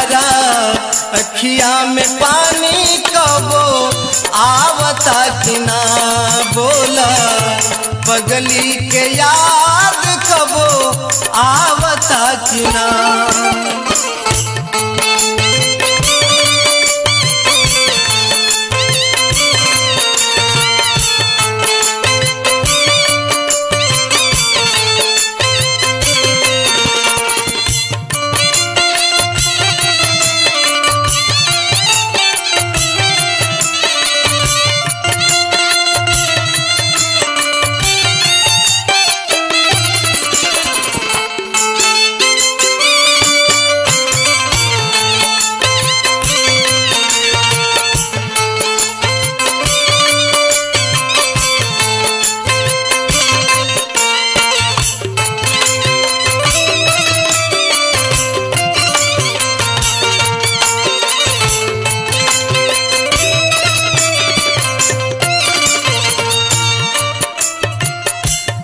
तहरा अखिया में पानी कबो आवता कि ना बोला पगली के याद कबो आवता कि ना।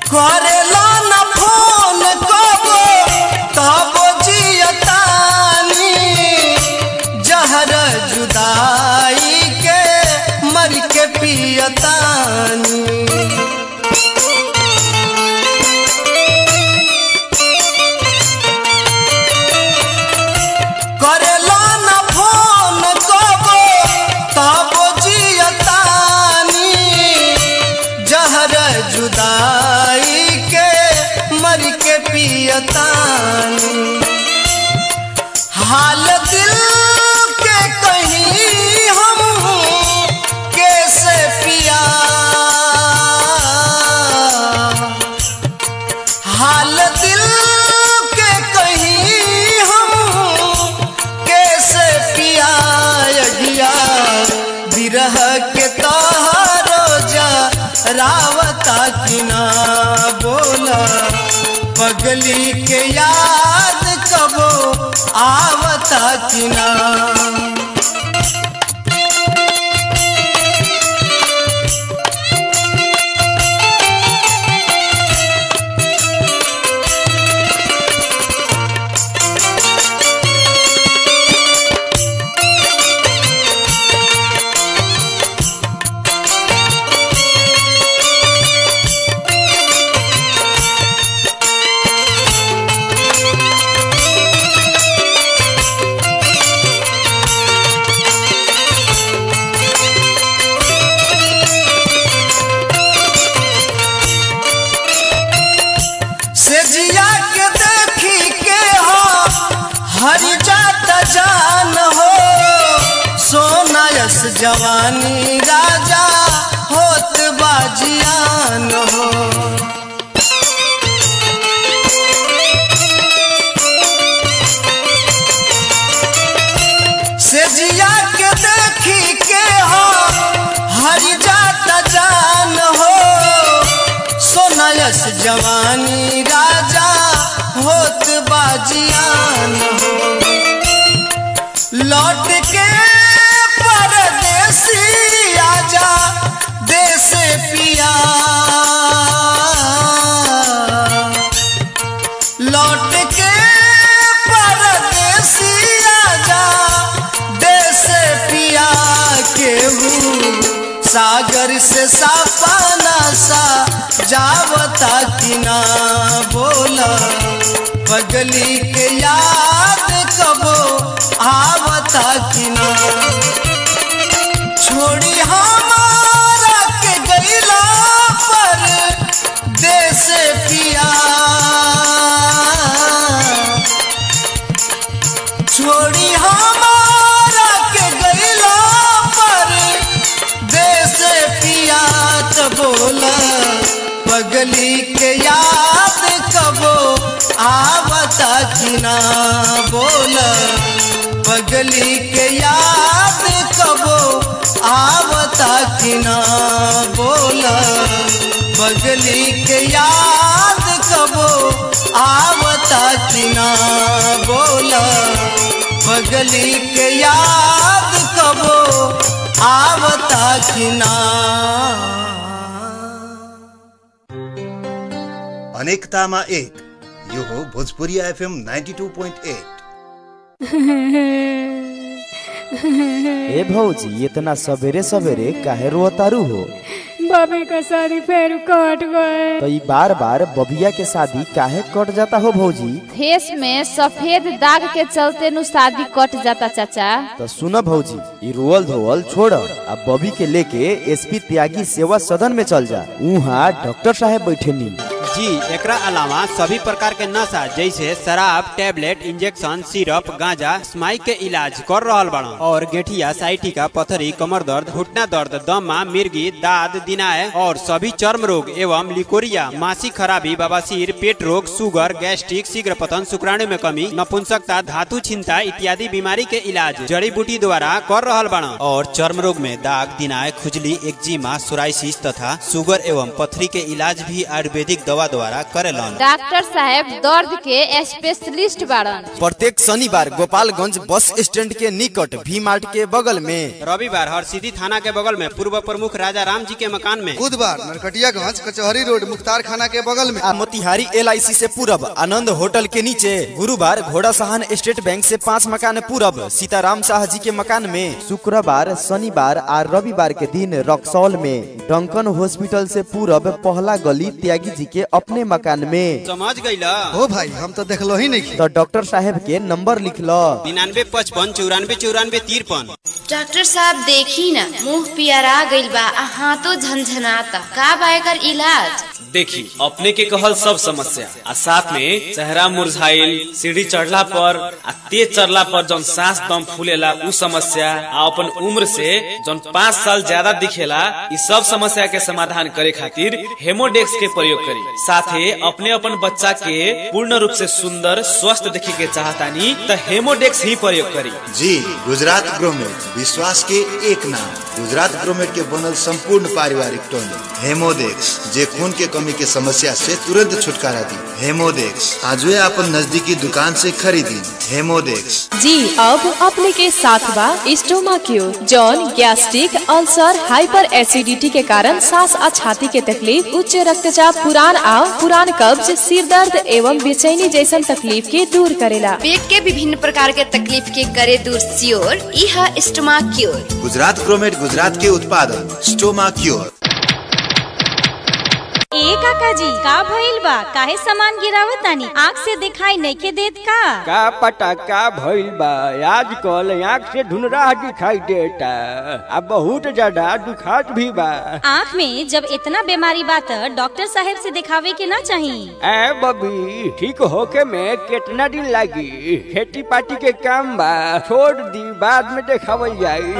करेला न फोन कबो तबो जियतानी जहर जुदाई के मर के पियतानी। करेला न फोन कबो तबो जियतानी जहर जुदाई मर के पियतानी। हाल दिल के कहीं हम कैसे पिया, हाल दिल के कहीं हम कैसे पिया। अगिया बिरह के तोहरो जा रावता कि ना बोला पगली के याद कबो आवता कि ना। सेजिया के देखी के हो हरि जात जान हो सोना यस जवानी राजा होत बाजियान हो। सेजिया के देखी के हो हरि जात जान हो सोना यस जवानी राजा होत बाजियान हो। लौट के परदेसी आजा देश पिया, लौट के परदेसी आजा देश पिया। केहू सागर से सापाना सा जावता कि ना बोला पगली के याद कबो आवता कि ना। छोड़ी हमारा के गईला पर देश पिया, छोड़ी हमारा के गईला पर देश पिया। तो बोला पगली के याद कबो आवता कि ना बोला पगली के याद कबो आवता कि ना बोला पगली के याद कबो आवता कि ना बोला पगली के याद कबो आवता कि ना। अनेकतामा एक, यो हो भोजपुरी FM 92.8। ए भौजी इतना सवेरे सवेरे काहे रोतारू हो? बबी का शादी फिर कट गए। तो बार बार बबिया के शादी काहे कट जाता हो भौजी? फेस में सफेद दाग के चलते नु शादी कट जाता चाचा। तो सुनो भौजी, ये रोअल धोअल छोड़, अब बबी के लेके एसपी त्यागी सेवा सदन में चल जा। वहाँ डॉक्टर साहब बैठे नी जी। एकरा अलावा सभी प्रकार के नशा जैसे शराब, टैबलेट, इंजेक्शन, सिरप, गांजा, स्माइक के इलाज कर रहल बड़ा और गेठिया, साइटिका, पथरी, कमर दर्द, घुटना दर्द, दमा, मिर्गी, दाद, दिनाय और सभी चर्म रोग एवं लिकोरिया, मासिक खराबी, बवासीर, पेट रोग, शुगर, गैस्ट्रिक, शीघ्र पतन, शुक्राणु में कमी, नपुंसकता, धातु छिंता इत्यादि बीमारी के इलाज जड़ी बूटी द्वारा कर रहल बड़ा और चर्म रोग में दाग, दिनाय, खुजली, एक्जिमा, सोराइसिस तथा शुगर एवं पथरी के इलाज भी आयुर्वेदिक दवा द्वारा करेलन। डॉक्टर साहब दर्द के स्पेशलिस्ट बाड़न। प्रत्येक शनिवार गोपालगंज बस स्टैंड के निकट भी मार्ट के बगल में, रविवार हरसिद्धि थाना के बगल में पूर्व प्रमुख राजा राम जी के मकान में, बुधवार नरकटियागंज कचहरी रोड मुख्तार खाना के बगल में, मोतिहारी LIC से पूरब आनंद होटल के नीचे, गुरुवार घोड़ा सहान स्टेट बैंक से 5 मकान पूरब सीताराम शाह जी के मकान में, शुक्रवार, शनिवार और रविवार के दिन रक्सौल में, डंकन हॉस्पिटल से पूरब पहला गली त्यागी जी के अपने मकान में। समझ गईला हो भाई, हम तो देखलो ही नहीं। तो डॉक्टर साहब के नंबर लिख लो 9955 94 54 डॉक्टर साहब देखी ना, मुंह पियरा गइल बा, हाथों झनझनाता, का बा एकर इलाज? देखी अपने के कहल सब समस्या आ साथ में चेहरा मुरझाइल, सीढ़ी चढ़ला पर आ तेज चढ़ला पर जौन सांस दम फूलेला उ समस्या, आ अपन उम्र से जौन 5 साल ज्यादा दिखेला, इस सब समस्या के समाधान करे खातिर हेमोडेक्स के प्रयोग करी। साथे अपने अपन बच्चा के पूर्ण रूप से सुंदर स्वस्थ देखे के चाहतानी त हेमोडेक्स ही प्रयोग करी। जी, गुजरात ग्रोमेट विश्वास के एक नाम। गुजरात ग्रोमेट के बनल संपूर्ण पारिवारिक टॉनिक हेमोडेक्स जे खून के कमी के समस्या से तुरंत छुटकारा दी। हेमोडेक्स आज अपन नजदीकी दुकान से खरीदी। हेमोडेक्स जी अब अपने के साथ बा स्टोमाक्यू, जौन गैस्ट्रिक, अल्सर, हाइपर एसिडिटी के कारण सांस और छाती के तकलीफ, उच्च रक्तचाप, पुरान कब्ज, सिर दर्द एवं बेचैनी जैसन तकलीफ के दूर करेला। पेट के विभिन्न प्रकार के तकलीफ के करे दूर सियोर, यह स्टोमाक्योर। गुजरात ग्रोमेट गुजरात के उत्पादन स्टोमाक्योर। ए काका जी, का भइल बा? काहे सामान गिरावत तानी? आँख से दिखाई नहीं के देत का पता का भइल बा? आजकल आँख से धुंधला दिखाई देता, अब बहुत ज्यादा दुखात भी बा। आँख में जब इतना बीमारी बा त डॉक्टर साहब से दिखावे के ना चाहिए। ए बबी, ठीक होके में कितना दिन लगी? खेती पार्टी के काम बा, छोड़ दी, बाद में दिखावल जाई।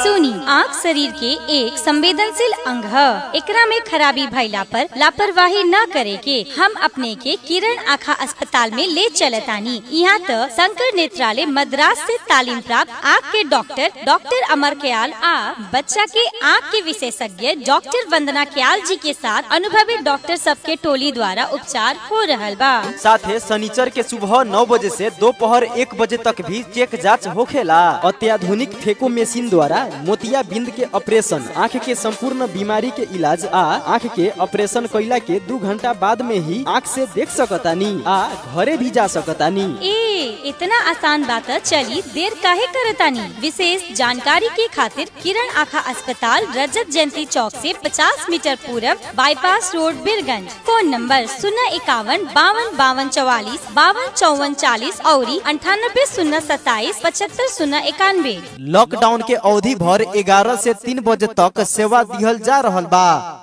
सुनी, आँख शरीर के एक संवेदनशील अंग है। एकरा में खराबी भइला पर लापरवाही न करे के हम अपने के किरण आँखा अस्पताल में ले चलतानी। यहाँ तो शंकर नेत्रालय मद्रास से तालीम प्राप्त आँख के डॉक्टर अमर कयाल आ बच्चा के आँख के विशेषज्ञ डॉक्टर वंदना कयाल जी के साथ अनुभवी डॉक्टर सबके टोली द्वारा उपचार हो रहल बा। साथ ही शनिचर के सुबह 9 बजे से दोपहर 1 बजे तक भी चेक जांच होखेला। अत्याधुनिक फेको मशीन द्वारा मोतिया बिंद के ऑपरेशन, आँख के संपूर्ण बीमारी के इलाज आ आँख के ऑपरेशन कइला के 2 घंटा बाद में ही आँख से देख सकतानी आ घरे भी जा सकतानी। इतना आसान बात, चली देर काहे करतानी? विशेष जानकारी के खातिर किरण आँखा अस्पताल रजत जयंती चौक से 50 मीटर पूरब, bypass road, Birgunj. Phone number 051 52 52 44 52 54 40 और 98 027 75 091। लॉकडाउन के अवधि भर 11 से 3 बजे तक सेवा दिहल जा रहल बा।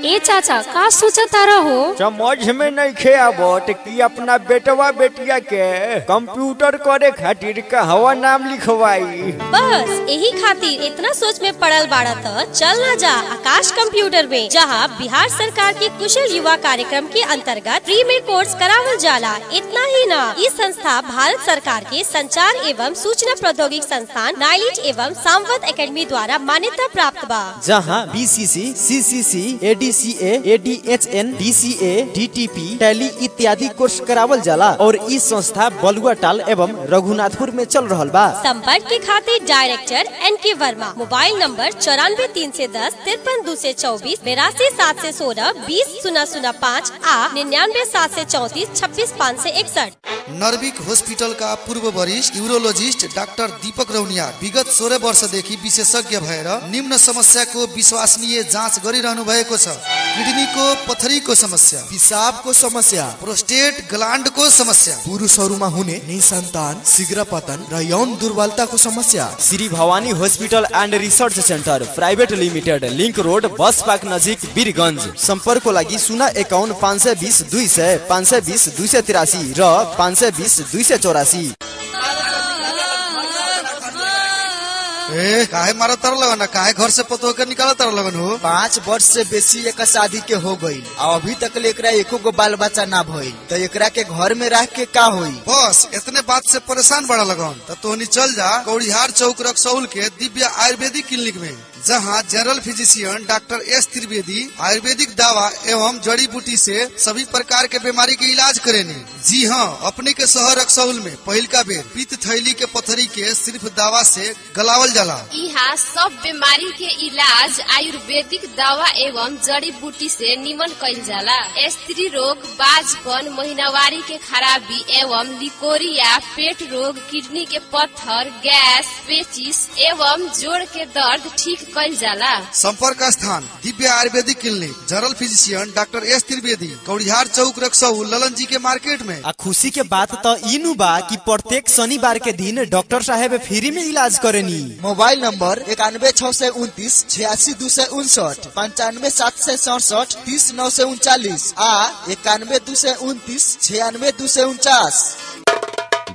ए चाचा, का सोचता रहो? समझ में नहीं खे आवत कि अपना बेटवा बेटिया के कंप्यूटर करे खातिर कहवा नाम लिखवाई। बस यही खातिर इतना सोच में पड़ल बाड़ा त चल ना जा आकाश कंप्यूटर में, जहाँ बिहार सरकार के कुशल युवा कार्यक्रम के अंतर्गत फ्री में कोर्स करावल जाला। इतना ही ना, ये संस्था भारत सरकार के संचार एवं सूचना प्रौद्योगिकी संस्थान नाइलिट एवं सामवत एकेडमी द्वारा मान्यता प्राप्त बा, जहाँ BCC, CCC, ADC ACCA, ADHN, DCA, DTP, tally इत्यादि कोर्स करावल जाला और ई संस्था बलुआटाल एवं रघुनाथपुर में चल रहल बा। संपर्क के खातिर director NK Verma, mobile number 94 310 53 224 82 716 20 005 आ 99 734 26 561। नर्विक हॉस्पिटल का पूर्व वरिष्ठ यूरोलॉजिस्ट डाक्टर दीपक रौनिया विगत 16 वर्षदेखि विशेषज्ञ भएर निम्न समस्याको विश्वसनीय जाँच गरिरहनु भएको छ। किडनीको पथरीको समस्या, पिसाबको समस्या, प्रोस्टेट ग्ल्यान्डको समस्या, पुरुषहरूमा हुने निसन्तान, शीघ्र पतन र यौन दुर्बलताको समस्या। Shri Bhawani hospital and research centre private limited, link road, bus park नजिक, वीरगंज। संपर्कको लागि 051 520 200 520 283 र 520 284। काहे मारा तर लगन, काहे घर से पतो होकर निकाला तर लगन हो। 5 वर्ष से बेसी एक शादी के हो गई, अभी तक एकरा एको गो बाल बच्चा ना भइल, तो एकरा के घर में रह के का होई। बस इतने बात से परेशान बड़ा लगन तो तोहनी चल जा कौड़िहार चौक रक्सौल के दिव्य आयुर्वेदिक क्लिनिक में, जहाँ general physician doctor S Trivedi Ayurvedic दवा एवं जड़ी बूटी से सभी प्रकार के बीमारी के इलाज करेनी। जी हाँ, अपने के शहर रक्सौल में पहिल का बेर पित्त थैली के पथरी के सिर्फ दवा से गलावल जाला। यहाँ सब बीमारी के इलाज आयुर्वेदिक दवा एवं जड़ी बूटी से निमन कइल जाला। स्त्री रोग, बाजपन, महीनावारी के खराबी एवं लिकोरिया, पेट रोग, किडनी के पत्थर, गैस, पेचिस एवं जोड़ के दर्द ठीक कइल जाला। संपर्क स्थान Divya Ayurvedic clinic, general physician doctor S Trivedi, Kaudihar Chowk Raxaul, Lalan ji के मार्केट में। आ खुशी के बात तो इनु बा कि प्रत्येक शनिवार के दिन डॉक्टर साहेब फ्री में इलाज करेनी। मोबाइल नंबर 91 629 86 259 95 767 30 939 आ 91 229 96 249।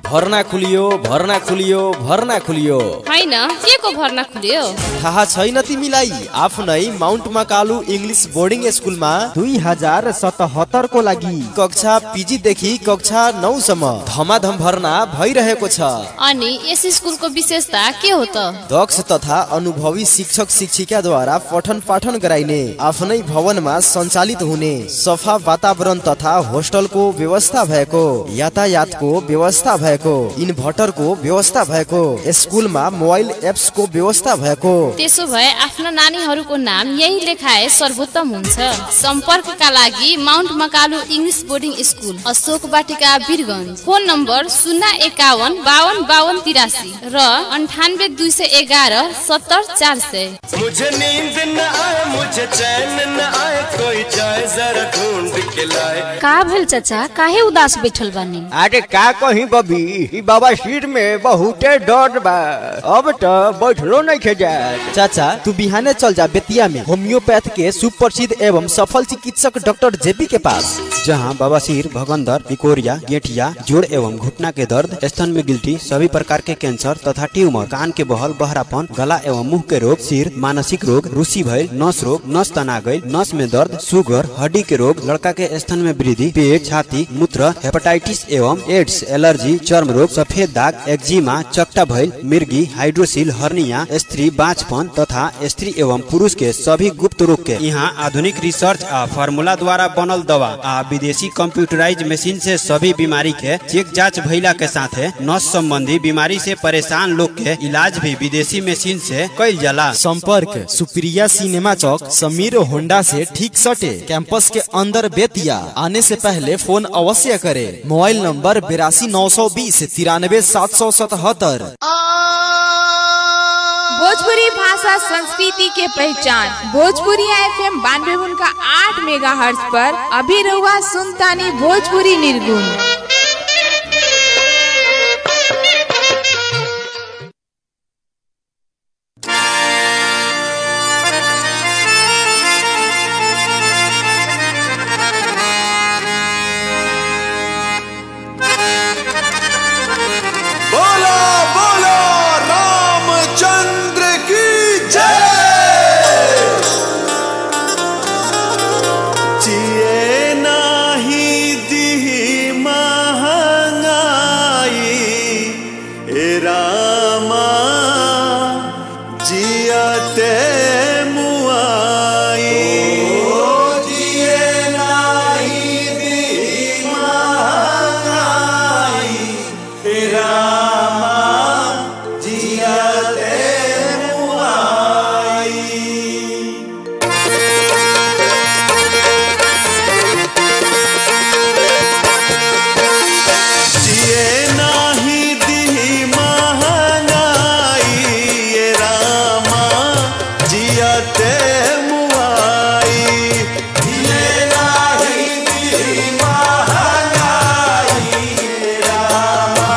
भर्ना खुलियो, भर्ना खुलियो, भर्ना खुलियो। हैन, के को भर्ना खुलियो? थाहा छैन तिमीलाई? आफ्नै माउन्ट मकालु इंग्लिश बोर्डिङ स्कुलमा 2077 को लागि कक्षा PG देखि कक्षा 9 सम्म धमाधम भर्ना भइरहेको छ। अनि यस स्कुलको विशेषता के हो त? दक्ष तथा अनुभवी शिक्षक शिक्षिकाद्वारा पठन पाठन गराइने, आफ्नै भवनमा सञ्चालित हुने, सफा वातावरण तथा होस्टलको व्यवस्था भएको, यातायातको व्यवस्था भएको, इन्भर्टर को व्यवस्था भएको, स्कुलमा मोबाइल एप्स को व्यवस्था भएको। त्यसो भए आफ्नो नानीहरूको नाम यही लेखाए सर्वोत्तम हुन्छ। सम्पर्कका लागि mount Makalu English boarding school, Ashok Batika, Birgunj. Phone number 051 52 52 83 र 98 211 70 400। मुझे नींद न आए, मुझे चैन न आए, कोई जाए जरा ढूंढ के लाए। का भेल चाचा, काहे उदास बैठल बानी? अरे का कही बबी, बाबा सिर में बहुते दर्द बा, अब तो बैठलो नहीं खे जाए। चाचा तू बिहाने चल जा बेतिया में होम्योपैथ के सुप्रसिद्ध एवं सफल चिकित्सक डॉक्टर JP के पास, जहां बवासीर, भगंदर, लिकोरिया, गेठिया, जोड़ एवं घुटना के दर्द, स्तन में गिल्टी, सभी प्रकार के कैंसर तथा ट्यूमर, कान के बहल बहरापन, गला एवं मुंह के रोग, सिर, मानसिक रोग, रुसी भइल, नस रोग, नस तना गइल, नस में दर्द, शुगर, हड्डी के रोग, लड़का के स्तन में वृद्धि, पेट, छाती, मूत्र, हेपेटाइटिस एवं एड्स, एलर्जी, चर्म रोग, सफेद दाग, एक्जिमा, चकटा भइल, मिर्गी, हाइड्रोसिल, हर्निया, स्त्री बाँझपन तथा स्त्री एवं पुरुष के सभी गुप्त रोग के यहाँ आधुनिक रिसर्च आ फार्मूला द्वारा बनल दवा आ विदेशी कंप्यूटराइज मशीन से सभी बीमारी के चेक जांच भइला के साथ नस संबंधी बीमारी से परेशान लोग के इलाज भी विदेशी मशीन से कइल जाला। संपर्क सुप्रिया सिनेमा चौक, समीर होंडा से ठीक सटे, कैंपस के अंदर बेतिया। आने से पहले फोन अवश्य करे। Mobile number 82 920 93 777। भोजपुरी भाषा संस्कृति के पहचान भोजपुरी FM 92.8 मेगाहर्ट्ज पर अभी रहुआ सुनतानी भोजपुरी निर्गुण। रामा जियते मुआई। जिए नाही दी महंगाई ये रामा जियते मुआई। जिए नाही दी महंगाई ये रामा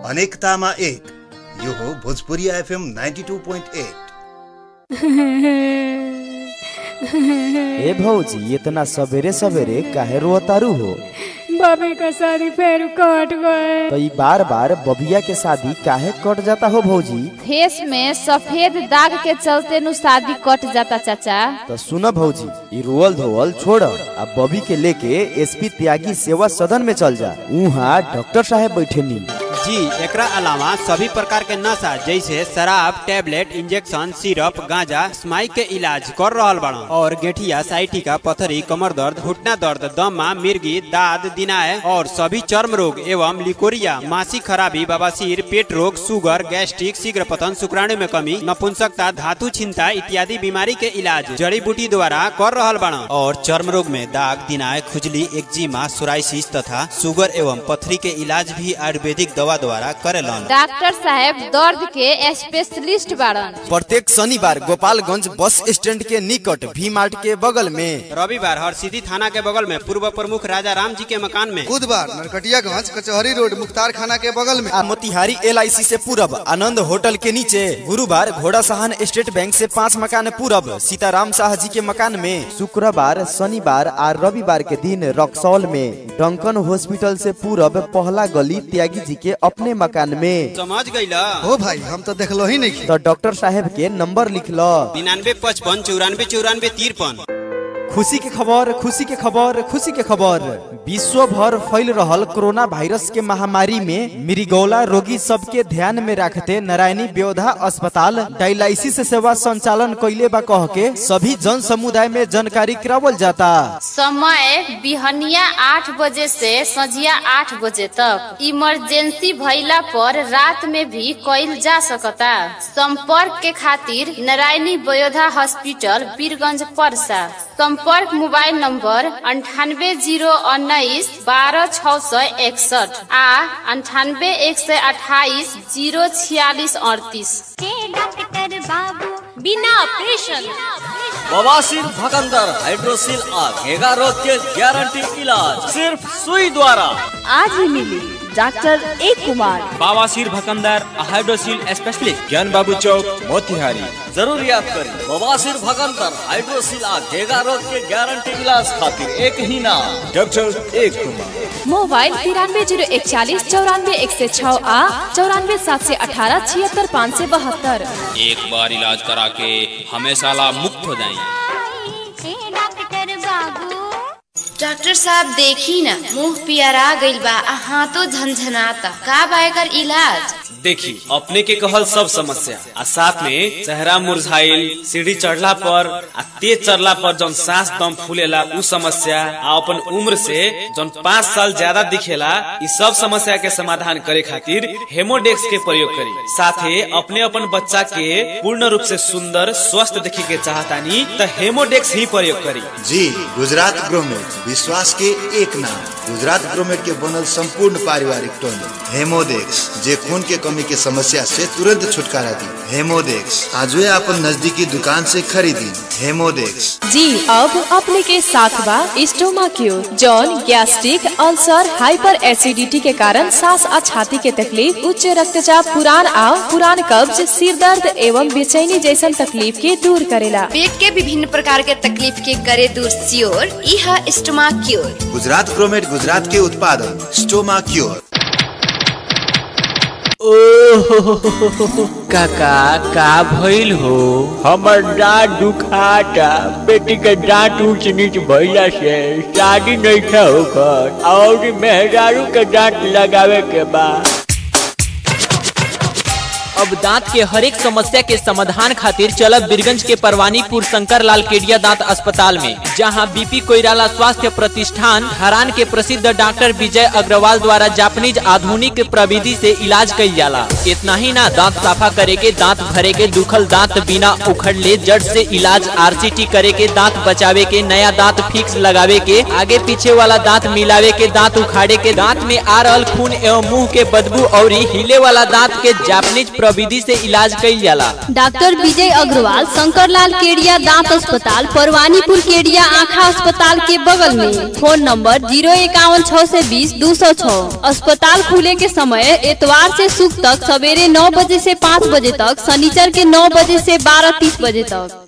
अनेकतामा एक। यो हो भोजपुरी FM 92.8। ए भौजी इतना सवेरे सवेरे काहे रोतारू हो? बबी का शादी फिर कट गए। तो बार बार बबिया के शादी काहे कट जाता हो भौजी? फेस में सफेद दाग के चलते नु शादी कट जाता चाचा। तो सुनो भौजी, ई रोल धोवल छोड़, अब बबी के लेके एसपी त्यागी सेवा सदन में चल जा। वहाँ डॉक्टर साहब बैठे नी जी। एकरा अलावा सभी प्रकार के नशा जैसे शराब, टैबलेट, इंजेक्शन, सिरप, गांजा, स्माइक के इलाज कर रहल बड़ा। और गेठिया, साइटिका, पथरी, कमर दर्द, घुटना दर्द, दमा, मिर्गी, दाद, दिनाय और सभी चर्म रोग एवं लिकोरिया, मासिक खराबी, बवासीर, पेट रोग, शुगर, गैस्ट्रिक, शीघ्र पतन, शुक्राणु में कमी, नपुंसकता, धातु छिंता इत्यादि बीमारी के इलाज जड़ी बूटी द्वारा कर रहल बड़ा। और चर्म रोग में दाग, दिनाय, खुजली, एक्जिमा, सोराइसिस तथा शुगर एवं पथरी के इलाज भी आयुर्वेदिक दवा द्वारा करेलन। डॉक्टर साहब दर्द के स्पेशलिस्ट बाड़न। प्रत्येक शनिवार गोपालगंज बस स्टैंड के निकट भी मार्ट के बगल में, रविवार हरसिद्धि थाना के बगल में पूर्व प्रमुख राजा राम जी के मकान में, बुधवार नरकटियागंज कचहरी रोड मुख्तार खाना के बगल में, मोतिहारी LIC से पूरब आनंद होटल के नीचे, गुरुवार घोड़ा साहन स्टेट बैंक से 5 मकान पूरब सीताराम शाह जी के मकान में, शुक्रवार, शनिवार और रविवार के दिन रक्सौल में, डंकन हॉस्पिटल से पूरब पहला गली त्यागी जी के अपने मकान में। समझ गईला हो भाई, हम तो देखलो ही नहीं। तो डॉक्टर साहब के नंबर लिख लो 9955 94 94 53। खुशी के खबर, खुशी के खबर, खुशी के खबर। विश्व भर फैल रहल कोरोना वायरस के महामारी में मिर्गौला रोगी सबके ध्यान में रखते नारायणी व्यवधा अस्पताल डायलिसिस सेवा संचालन कैले बा कह के सभी जन समुदाय में जानकारी करावल जाता। समय बिहनिया 8 बजे से संझिया 8 बजे तक। इमरजेंसी भइला पर रात में भी कइल जा सकता। संपर्क के खातिर नारायणी व्यवधा हॉस्पिटल बीरगंज परसा। संपर्क मोबाइल नंबर 980919 12661 आ 9812804638। बिना ऑपरेशन बवासीर, भगंदर, हाइड्रोसिल आ घेगा रोग के गारंटी इलाज सिर्फ सुई द्वारा। आज ही मिली डॉक्टर ए कुमार, बवासीर, भगंदर, हाइड्रोसिल स्पेशलिस्ट, ज्ञान बाबू चौक, मोतिहारी। जरूर याद करें, बवासीर, भगंदर, हाइड्रोसिल आ घेगा रोग के गारंटी इलाज खातिर एक ही नाम, डॉक्टर ए कुमार। मोबाइल 930140 94106 आ 94718 76572। एक बार इलाज करा के हमेशा ला मुक्त हो जाएंगे। डॉक्टर साहब देखी ना, मुंह पियरा गइल बा, हाथों झनझनाता। का बा एकर इलाज? देखी, अपने के कहल सब समस्या आ साथ में चेहरा मुरझाइल, सीढ़ी चढ़ला पर आ तेज चढ़ला पर जौन सांस दम फूलेला उ समस्या आ अपन उम्र से जौन 5 साल ज्यादा दिखेला, इस सब समस्या के समाधान करे खातिर हेमोडेक्स के प्रयोग करी। साथे अपने अपन बच्चा के पूर्ण रूप से सुंदर स्वस्थ देखे के चाहतानी तो हेमोडेक्स ही प्रयोग करी। जी, गुजरात ग्रोमेट विश्वास के एक नाम। गुजरात ग्रोमेट के बनल संपूर्ण पारिवारिक टॉनिक हेमोडेक्स, जे खून के कमी के समस्या से तुरंत छुटकारा दी। हेमोडेक्स आज अपन नजदीकी दुकान से खरीदी। हेमोडेक्स जी, अब अपने के साथ बा स्टोमा क्योर, जौन गैस्ट्रिक, अल्सर, हाइपर एसिडिटी के कारण सांस और छाती के तकलीफ, उच्च रक्तचाप, पुरान कब्ज, सिर दर्द एवं बेचैनी जैसन तकलीफ के दूर करेला। पेट के विभिन्न प्रकार के तकलीफ के करे दूर सियोर। यह stoma cure. Gujarat grommet Gujarat के उत्पादन स्टोमा क्योर। काका का भइल हो? हमर दांत दुखाता, बेटी के दांत ऊंच नीच भइला से शादी नहीं था होकर, और मेहरारू के दांत लगावे के बाद। अब दांत के हर एक समस्या के समाधान खातिर चलब बीरगंज के परवानीपुर शंकर लाल केडिया दांत अस्पताल में, जहां बीपी कोइराला स्वास्थ्य प्रतिष्ठान धरान के प्रसिद्ध डॉक्टर विजय अग्रवाल द्वारा जापानीज आधुनिक प्रविधि से इलाज कइल जाला। इतना ही ना, दांत साफा करे के, दांत भरे के, दुखल दांत बिना उखड़ले जड़ से इलाज, RCT करे के, दांत बचावे के, नया दांत फिक्स लगावे के, आगे पीछे वाला दांत मिलावे के, दांत उखाड़े के, दांत में आ रहल खून एवं मुंह के बदबू और हिले वाला दांत के जापानीज प्रविधि से इलाज कइल जाला। डॉक्टर विजय अग्रवाल शंकरलाल केडिया दांत अस्पताल परवानीपुर केडिया आँखा अस्पताल के बगल में। Phone number 051-620-206। अस्पताल खुले के समय इतवार से शुक्र तक सवेरे 9 बजे से 5 बजे तक, शनिचर के 9 बजे से 12:30 बजे तक।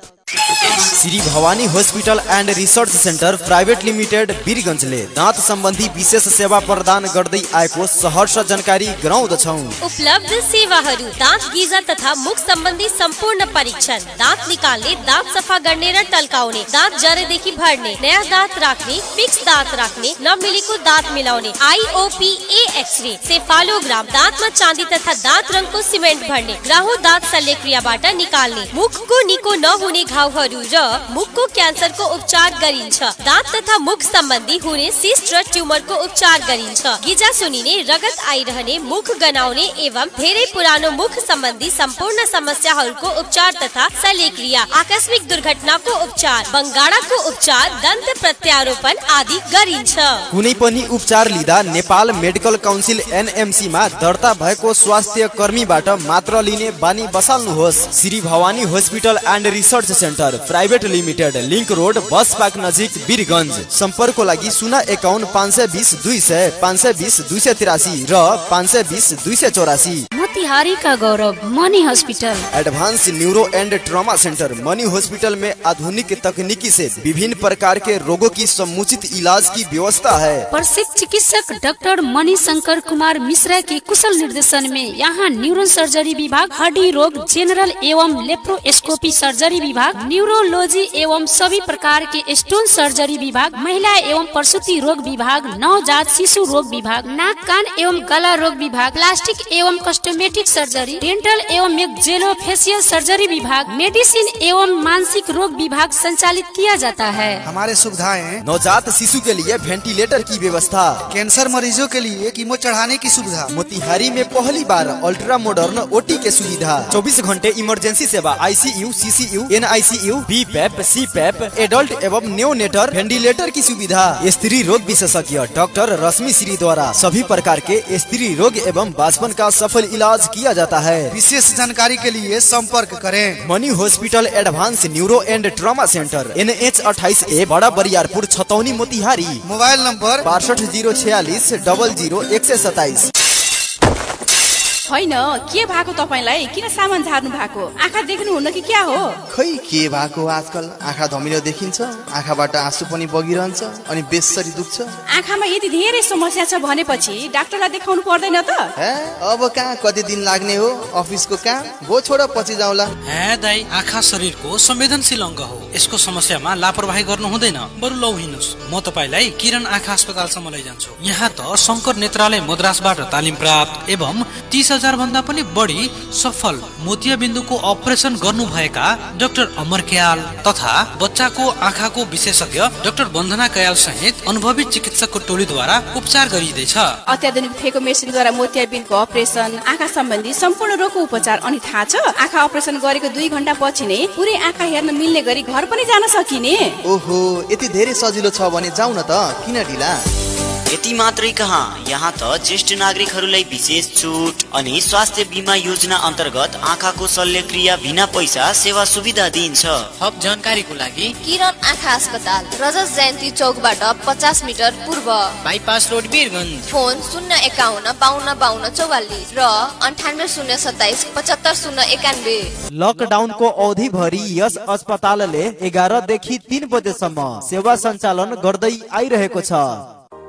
Shri Bhawani hospital and research centre private limited वीरगंजले दांत संबंधी विशेष सेवा प्रदान गर्दै आएको सहर्ष जानकारी गराउँदछौं। उपलब्ध सेवाहरू दांत गिजा तथा मुख संबंधी संपूर्ण परीक्षण, दांत निकाल्ने, दांत सफा गर्ने र टल्काउने, दांत जरेदेखि भर्ने, नयाँ दांत राख्ने, फिक्स दांत राख्ने, नमिलेको दांत मिलाउने, IOPA एक्सरे, सेफालोग्राम, दांतमा चाँदी तथा दांत रङको सिमेन्ट भर्ने, ग्राहु दांत शल्यक्रियाबाट निकाल्ने, मुखको निको नहुने घाउहरू र मुखको क्यान्सरको उपचार गरिन्छ। दांत तथा मुख सम्बन्धी हुने सिस्ट र ट्युमरको उपचार गरिन्छ। गिजा सुनिने, रगत आइरहने, मुख गनाउने एवं धेरै पुरानो मुख सम्बन्धी सम्पूर्ण समस्याहरूको उपचार तथा शल्यक्रिया, आकस्मिक दुर्घटनाको उपचार, बंगाडाको उपचार, दन्त प्रत्यारोपण आदि गरिन्छ। कुनै पनि उपचार लिँदा नेपाल मेडिकल काउन्सिल NMC मा दर्ता भएको स्वास्थ्य कर्मीबाट मात्र लिने बानी बसाल्नुहोस्। Shri Bhawani hospital and research centre private limited, link road, bus park नजिक, वीरगंज। सम्पर्कको लागि 051-520-200, 520-283 र 520-284। मोतिहारी का गौरव Mani hospital. Advance neuro and trauma centre Mani hospital में आधुनिक तकनीकी से विभिन्न प्रकार के रोगों की समुचित इलाज की व्यवस्था है। प्रसिद्ध चिकित्सक डॉक्टर मणि शंकर कुमार मिश्रा के कुशल निर्देशन में यहाँ न्यूरो सर्जरी विभाग, हड्डी रोग, जेनरल एवं लेप्रोस्कोपी सर्जरी विभाग, न्यूरोलॉजी एवं सभी प्रकार के स्टोन सर्जरी विभाग, महिला एवं प्रसूति रोग विभाग, नवजात शिशु रोग विभाग, नाक कान एवं गला रोग विभाग, प्लास्टिक एवं कॉस्मेटिक सर्जरी, डेंटल एवं मैक्सिलोफेशियल सर्जरी विभाग, मेडिसिन एवं मानसिक रोग विभाग संचालित किया जाता है। हमारे सुविधाएं नवजात शिशु के लिए वेंटिलेटर की व्यवस्था, कैंसर मरीजों के लिए कीमो चढ़ाने की सुविधा, मोतिहारी में पहली बार अल्ट्रा मॉडर्न OT के सुविधा, 24 घंटे इमरजेंसी सेवा, ICU, CCU, NICU, BPAP, CPAP, adult एवं न्योनेटर वेंटिलेटर की सुविधा, स्त्री रोग विशेषज्ञ डॉक्टर रश्मि श्री द्वारा सभी प्रकार के स्त्री रोग एवं बासपन का सफल इलाज किया जाता है। विशेष जानकारी के लिए संपर्क करें Mani hospital advance neuro and trauma centre, NH 28A, Bara Bariyarpur, Chhatauni, Motihari. Mobile number 62 046 00 127। होइन के भएको तपाईलाई? किन सामान झार्नु भएको? आँखा देख्नु हुन्न कि क्या हो? खै के भएको आजकल आँखा धमिलो देखिन्छ, आँखाबाट आँसु पनि बगिरहन्छ अनि बेसरी दुख्छ। आँखामा यदि धेरै समस्या छ भनेपछि डाक्टरलाई देखाउनु पर्दैन त? अब कहाँ कति दिन लाग्ने हो अफिसको काम, भो छोड पछि जाउँला। दाइ, आँखा शरीरको संवेदनशील अङ्ग हो, यसको समस्यामा लापरवाही गर्नु हुँदैन। बरु लौ हिँड्नुस्, म तपाईलाई किरण आँखा अस्पतालसम्म लैजान्छु। यहाँ त शंकर नेत्रालय मद्रासबाट तालिम प्राप्त एवं 30,000 भन्दा पनि बढी सफल मोतियाबिन्दुको अपरेसन गर्नु भएका डाक्टर अमर कयाल तथा बच्चाको आँखाको विशेषज्ञ डाक्टर वन्दना कयाल सहित अनुभवी चिकित्सकको टोलीद्वारा उपचार गरिँदैछ। अत्याधुनिक फेको मेसिनद्वारा मोतियाबिन्दुको अपरेसन, आँखा सम्बन्धी सम्पूर्ण रोगको उपचार। अनि थाहा छ, आँखा अपरेसन गरेको 2 घण्टा पछि नै पुरै आँखा हेर्न मिल्ने गरी घर पनि जान सकिने। ओहो, यति धेरै सजिलो छ भने जाउँ न त, किन ढिला? यति मात्रै कहाँ, यहाँ त ज्येष्ठ नागरिकहरूलाई विशेष छुट अनि स्वास्थ्य बीमा योजना अन्तर्गत आँखाको शल्यक्रिया बिना पैसा सेवा सुविधा दिइन्छ। थप जानकारीको लागि किरण आँखा अस्पताल, रजत जयन्ती चौकबाट 50 मिटर पूर्व, बाइपास रोड, वीरगंज। फोन 051 52 52 44 र 98 027 75 091। लकडाउन को अवधि भरि यस अस्पतालले 11 देखि 3 बजेसम्म सेवा सञ्चालन गर्दै आइरहेको छ।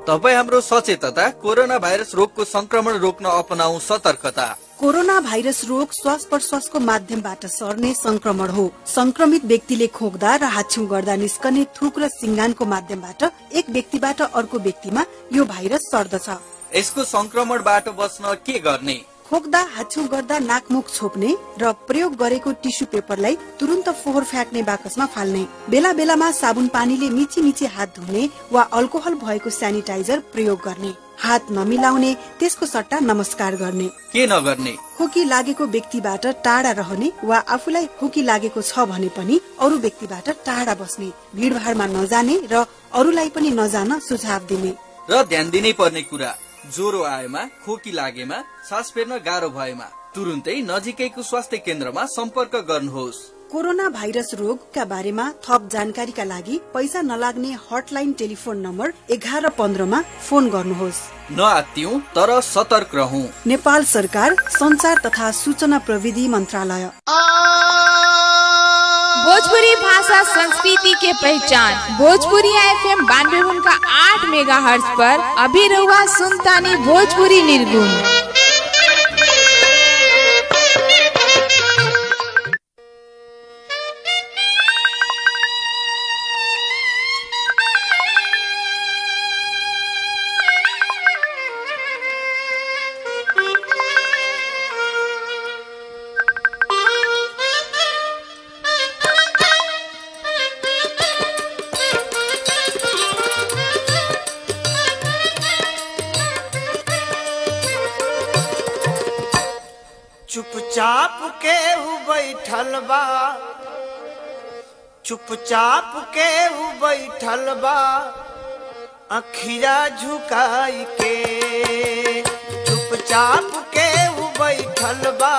तपाईँ हाम्रो सचेतता, कोरोना भाइरस रोगको संक्रमण रोक्न अपनाऊ सतर्कता। कोरोना भाइरस रोग श्वास प्रश्वासको माध्यमबाट सर्ने संक्रमण हो। संक्रमित व्यक्तिले खोक्दा र हाच्छिउँ गर्दा निस्कने थुक र सिङ्गानको माध्यमबाट एक व्यक्तिबाट अर्को व्यक्तिमा यो भाइरस सर्दछ। यसको संक्रमणबाट बच्न के गर्ने? खोक्दा, हाच्छिउँ गर्दा नाकमुख छोप्ने र प्रयोग गरेको टिस्यु पेपरलाई तुरन्त फोहोर फ्याँक्ने बाकसमा फाल्ने। बेला बेलामा साबुन पानीले मिची मिची हात धुने वा अल्कोहल भएको सेनिटाइजर प्रयोग गर्ने। हात नमिलाउने, त्यसको सट्टा नमस्कार गर्ने। के नगर्ने? खोकी लागेको व्यक्तिबाट टाढा रहने वा आफूलाई खोकी लागेको छ भने पनि अरू व्यक्तिबाट टाढा बस्ने। भीडभाडमा नजाने र अरूलाई पनि नजान सुझाव दिने। र ध्यान दिनै पर्ने कुरा, ज्वरो आएमा, खोकी लागेमा, सास फेर्न गाह्रो भएमा तुरुन्तै नजिकैको स्वास्थ्य केन्द्रमा सम्पर्क गर्नुहोस्। कोरोना भाइरस रोगका बारेमा थप जानकारीका लागि पैसा नलाग्ने हटलाइन टेलिफोन नम्बर 1115 मा फोन गर्नुहोस्। नआत्तियौं तर सतर्क रहौं। नेपाल सरकार संचार तथा सूचना प्रविधि मंत्रालय। भोजपुरी भाषा संस्कृति के पहचान भोजपुरी FM 92.8 मेगाहर्ट्ज पर अभी रहुआ सुनतानी भोजपुरी निर्गुण। चुपचाप केहू बैठल बा, चुपचाप केहू बैठल बा, अखिया झुकाई के। चुपचाप केहू बैठल बा,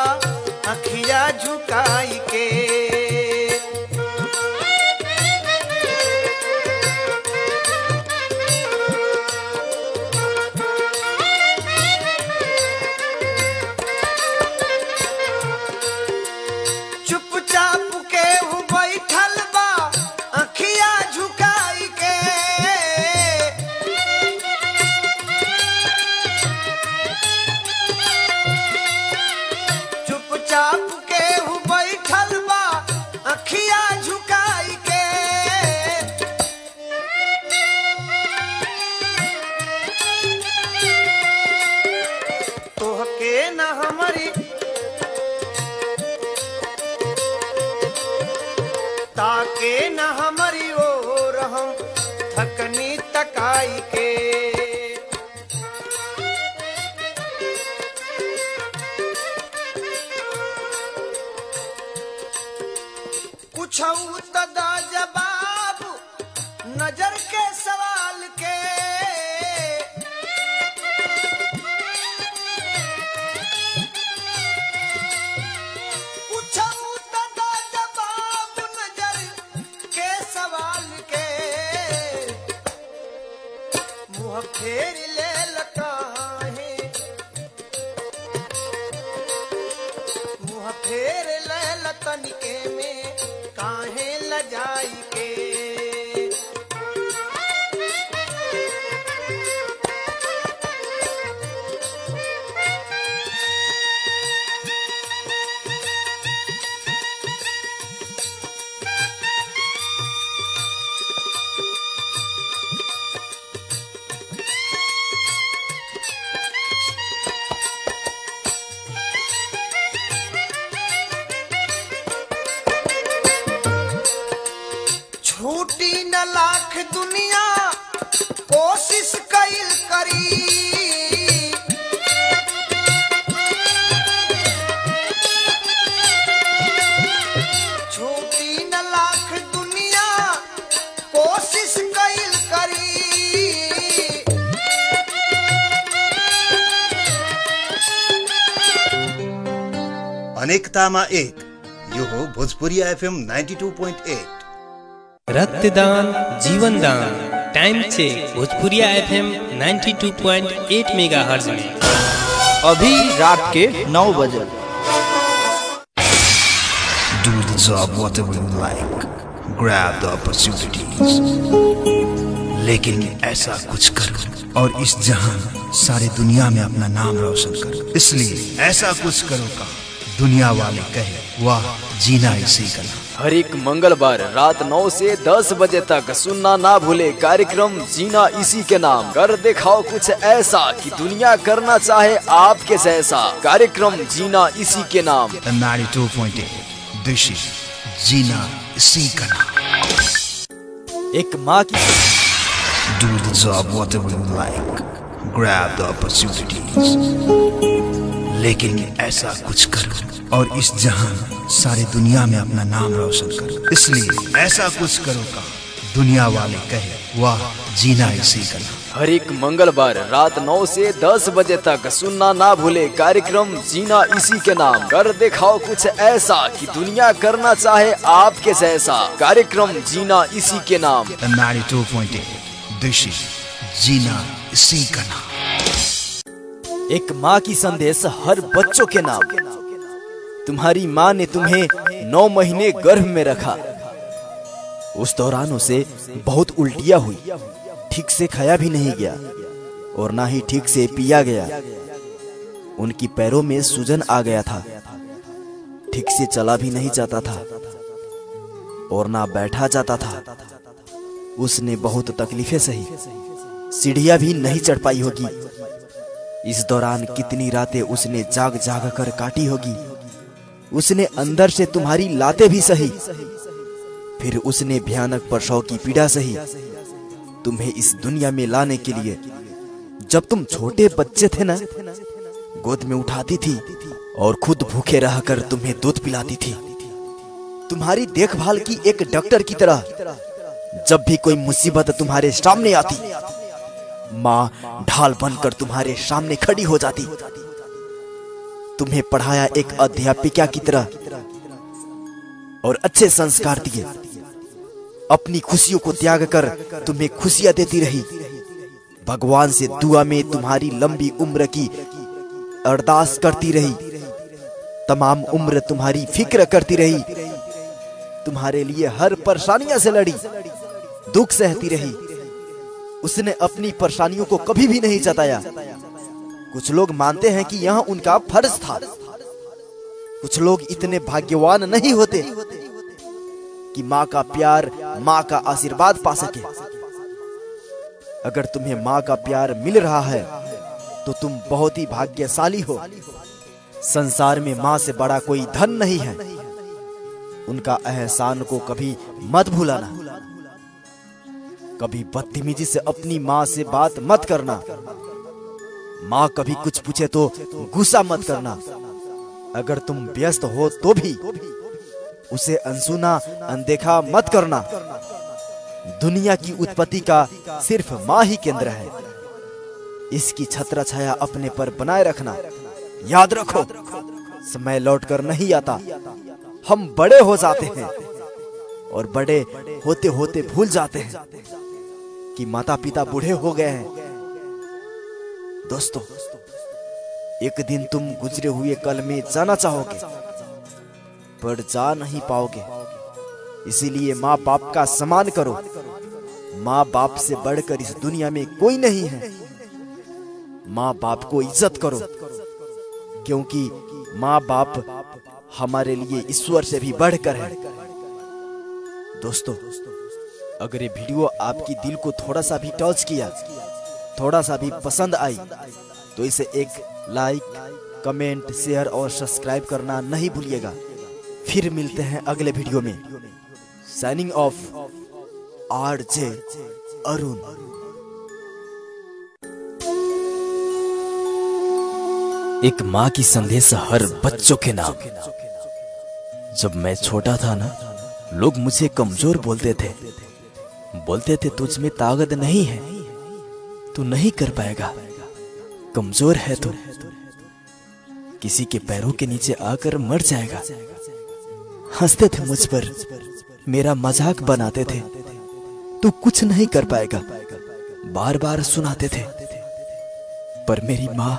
अखिया झुकाई के। ताके न हमारी ओर हम थकनी तकाई के। कुछ तदा जवाब नजर के सवाल के। फेर ले लकाहे मुँह फेर ले लतनिके में काहे लजाई के। छूटी न लाख दुनिया कोशिश कईल करी। छूटी न लाख दुनिया कोशिश कईल करी। अनेकतामा एक यो हो भोजपुरी FM 92.8। रक्तदान जीवन दान टाइम चेक भोजपुरिया FM 92.8 मेगाहर्ट्ज में अभी रात के 9 बजे। Do the job whatever you like, grab the opportunities, लेकिन ऐसा कुछ करो और इस जहां सारी दुनिया में अपना नाम रोशन करो। इसलिए ऐसा कुछ करो का दुनिया वाले कहे वाह जीना इसी का नाम। हर एक मंगलवार रात 9 से 10 बजे तक सुनना ना भूले कार्यक्रम जीना इसी के नाम। कर दिखाओ कुछ ऐसा कि दुनिया करना चाहे आपके जैसा। कार्यक्रम जीना इसी के नाम 92.8 दिस इज जीना इसी का नाम। एक माँ की Do the job whatever you like, grab the opportunities, लेकिन ऐसा कुछ करो और इस जहां सारी दुनिया में अपना नाम रोशन करो। इसलिए ऐसा कुछ करो का दुनिया वाले कहे वाह जीना इसी का नाम। हर एक मंगलवार रात 9 से 10 बजे तक सुनना ना भूले कार्यक्रम जीना इसी के नाम। कर दिखाओ कुछ ऐसा कि दुनिया करना चाहे आपके जैसा। कार्यक्रम जीना इसी के नाम। 92.8 दिस इज जीना इसी का नाम। एक माँ की संदेश हर बच्चों के नाम। तुम्हारी माँ ने तुम्हें 9 महीने गर्भ में रखा। उस दौरान उसे बहुत उल्टियाँ हुई, ठीक से खाया भी नहीं गया और ना ही ठीक से पिया गया। उनकी पैरों में सूजन आ गया था, ठीक से चला भी नहीं जाता था और ना बैठा जाता था। उसने बहुत तकलीफें सही, सीढ़ियां भी नहीं चढ़ पाई होगी। इस दौरान कितनी रातें उसने जाग जाग कर काटी होगी। उसने अंदर से तुम्हारी लातें भी सही, फिर उसने भयानक प्रसव की पीड़ा सही तुम्हें इस दुनिया में लाने के लिए। जब तुम छोटे बच्चे थे ना, गोद में उठाती थी और खुद भूखे रहकर तुम्हें दूध पिलाती थी। तुम्हारी देखभाल की एक डॉक्टर की तरह। जब भी कोई मुसीबत तुम्हारे सामने आती, माँ ढाल बनकर तुम्हारे सामने खड़ी हो जाती। तुम्हें पढ़ाया एक अध्यापिका की तरह और अच्छे संस्कार दिए। अपनी खुशियों को त्याग कर तुम्हें खुशियां देती रही। भगवान से दुआ में तुम्हारी लंबी उम्र की अरदास करती रही। तमाम उम्र तुम्हारी फिक्र करती रही। तुम्हारे लिए हर परेशानियां से लड़ी, दुख सहती रही। उसने अपनी परेशानियों को कभी भी नहीं जताया। कुछ लोग मानते हैं कि यह उनका फर्ज था। कुछ लोग इतने भाग्यवान नहीं होते कि माँ का प्यार, माँ का आशीर्वाद पा सके। अगर तुम्हें माँ का प्यार मिल रहा है तो तुम बहुत ही भाग्यशाली हो। संसार में माँ से बड़ा कोई धन नहीं है। उनका एहसान को कभी मत भूलाना। कभी बदतमीजी से अपनी माँ से बात मत करना। माँ कभी कुछ पूछे तो गुस्सा मत करना। अगर तुम व्यस्त हो तो भी उसे अनसुना, अनदेखा मत करना। दुनिया की उत्पत्ति का सिर्फ माँ ही केंद्र है। इसकी छत्र छाया अपने पर बनाए रखना। याद रखो, समय लौटकर नहीं आता। हम बड़े हो जाते हैं और बड़े होते होते भूल जाते हैं कि माता पिता बूढ़े हो गए हैं। दोस्तों, एक दिन तुम गुजरे हुए कल में जाना चाहोगे पर जा नहीं पाओगे। इसीलिए माँ बाप का सम्मान करो। माँ बाप से बढ़कर इस दुनिया में कोई नहीं है। माँ बाप को इज्जत करो, क्योंकि माँ बाप हमारे लिए ईश्वर से भी बढ़कर है। दोस्तों, अगर ये वीडियो आपकी दिल को थोड़ा सा भी टच किया, थोड़ा सा भी पसंद आई, तो इसे एक लाइक, कमेंट, शेयर और सब्सक्राइब करना नहीं भूलिएगा। फिर मिलते हैं अगले वीडियो में। Signing off, RJ Arun. एक माँ की संदेश हर बच्चों के नाम। जब मैं छोटा था ना, लोग मुझे कमजोर बोलते थे। बोलते थे तुझ में ताकत नहीं है, तू नहीं कर पाएगा, कमजोर है तू, किसी के पैरों के नीचे आकर मर जाएगा। हंसते थे मुझ पर, मेरा मजाक बनाते थे, तू कुछ नहीं कर पाएगा, बार बार सुनाते थे। पर मेरी माँ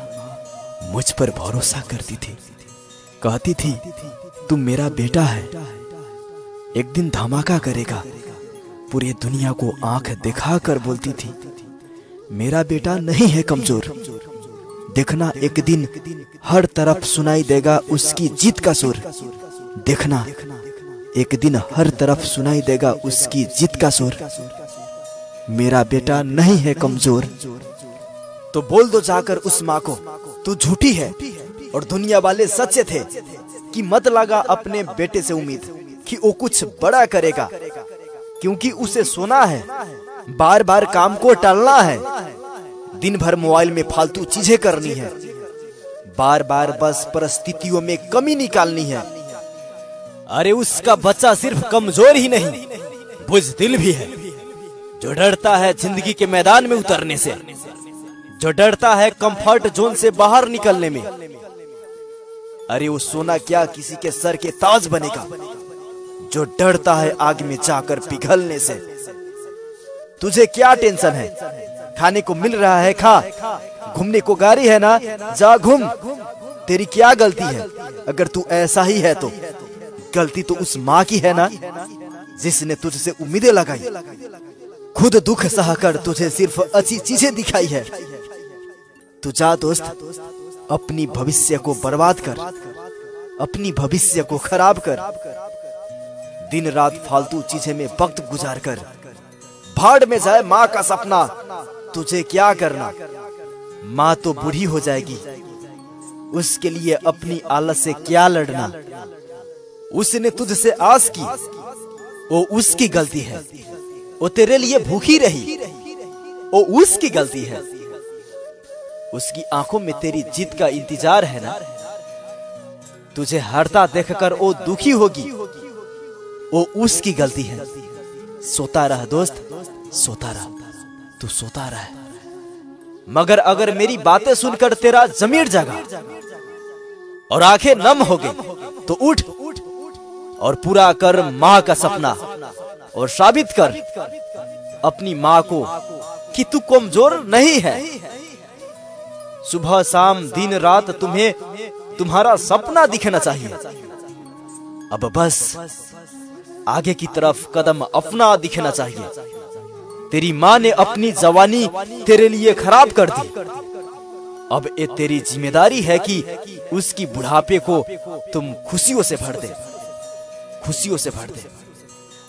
मुझ पर भरोसा करती थी। कहती थी तू मेरा बेटा है, एक दिन धमाका करेगा। पूरी दुनिया को आंख दिखा कर बोलती थी मेरा बेटा नहीं है कमजोर। देखना एक दिन हर तरफ सुनाई देगा उसकी जीत का सुर। देखना एक दिन हर तरफ सुनाई देगा उसकी जीत का सुर। मेरा बेटा नहीं है कमजोर। तो बोल दो जाकर उस माँ को तू झूठी है और दुनिया वाले सच्चे थे, कि मत लगा अपने बेटे से उम्मीद कि वो कुछ बड़ा करेगा, क्योंकि उसे सोना है, बार बार काम को टालना है, दिन भर मोबाइल में फालतू चीजें करनी है, बार बार बस परिस्थितियों में कमी निकालनी है। अरे उसका बच्चा सिर्फ कमजोर ही नहीं, बुज़दिल भी है। जो डरता है जिंदगी के मैदान में उतरने से, जो डरता है कंफर्ट जोन से बाहर निकलने में। अरे वो सोना क्या किसी के सर के ताज बनेगा, जो डरता है आग में जाकर पिघलने से। तुझे क्या टेंशन है, खाने को मिल रहा है खा, घूमने को गाड़ी है ना जा घूम। तेरी क्या गलती है अगर तू ऐसा ही है तो? गलती तो उस माँ की है ना जिसने तुझसे उम्मीदें लगाई, खुद दुख सहकर तुझे सिर्फ अच्छी चीजें दिखाई है। तू जा दोस्त, अपनी भविष्य को बर्बाद कर, अपनी भविष्य को खराब कर। दिन रात फालतू चीजें में वक्त गुजार कर, भाड़ में जाए माँ का सपना। तुझे क्या करना, माँ तो बूढ़ी हो जाएगी, उसके लिए अपनी आलस से क्या लड़ना। उसने तुझसे आस की, वो उसकी गलती है। वो तेरे लिए भूखी रही, वो उसकी गलती है। उसकी आंखों में तेरी जीत का इंतजार है ना। तुझे हारता देखकर वो दुखी होगी, वो उसकी गलती है। सोता रह दोस्त, सोता रह, तू सोता रह। मगर अगर मेरी बातें सुनकर तेरा जमीर जागा और आंखें नम हो गई तो उठ और पूरा कर माँ का सपना और साबित कर अपनी माँ को कि तू कमजोर नहीं है। सुबह शाम दिन रात तुम्हें तुम्हारा सपना दिखना चाहिए। अब बस आगे की तरफ कदम अपना दिखना चाहिए। तेरी माँ ने अपनी जवानी तेरे लिए खराब कर दी, अब ये तेरी जिम्मेदारी है कि उसकी बुढ़ापे को तुम खुशियों से भर दे, खुशियों से भर दे।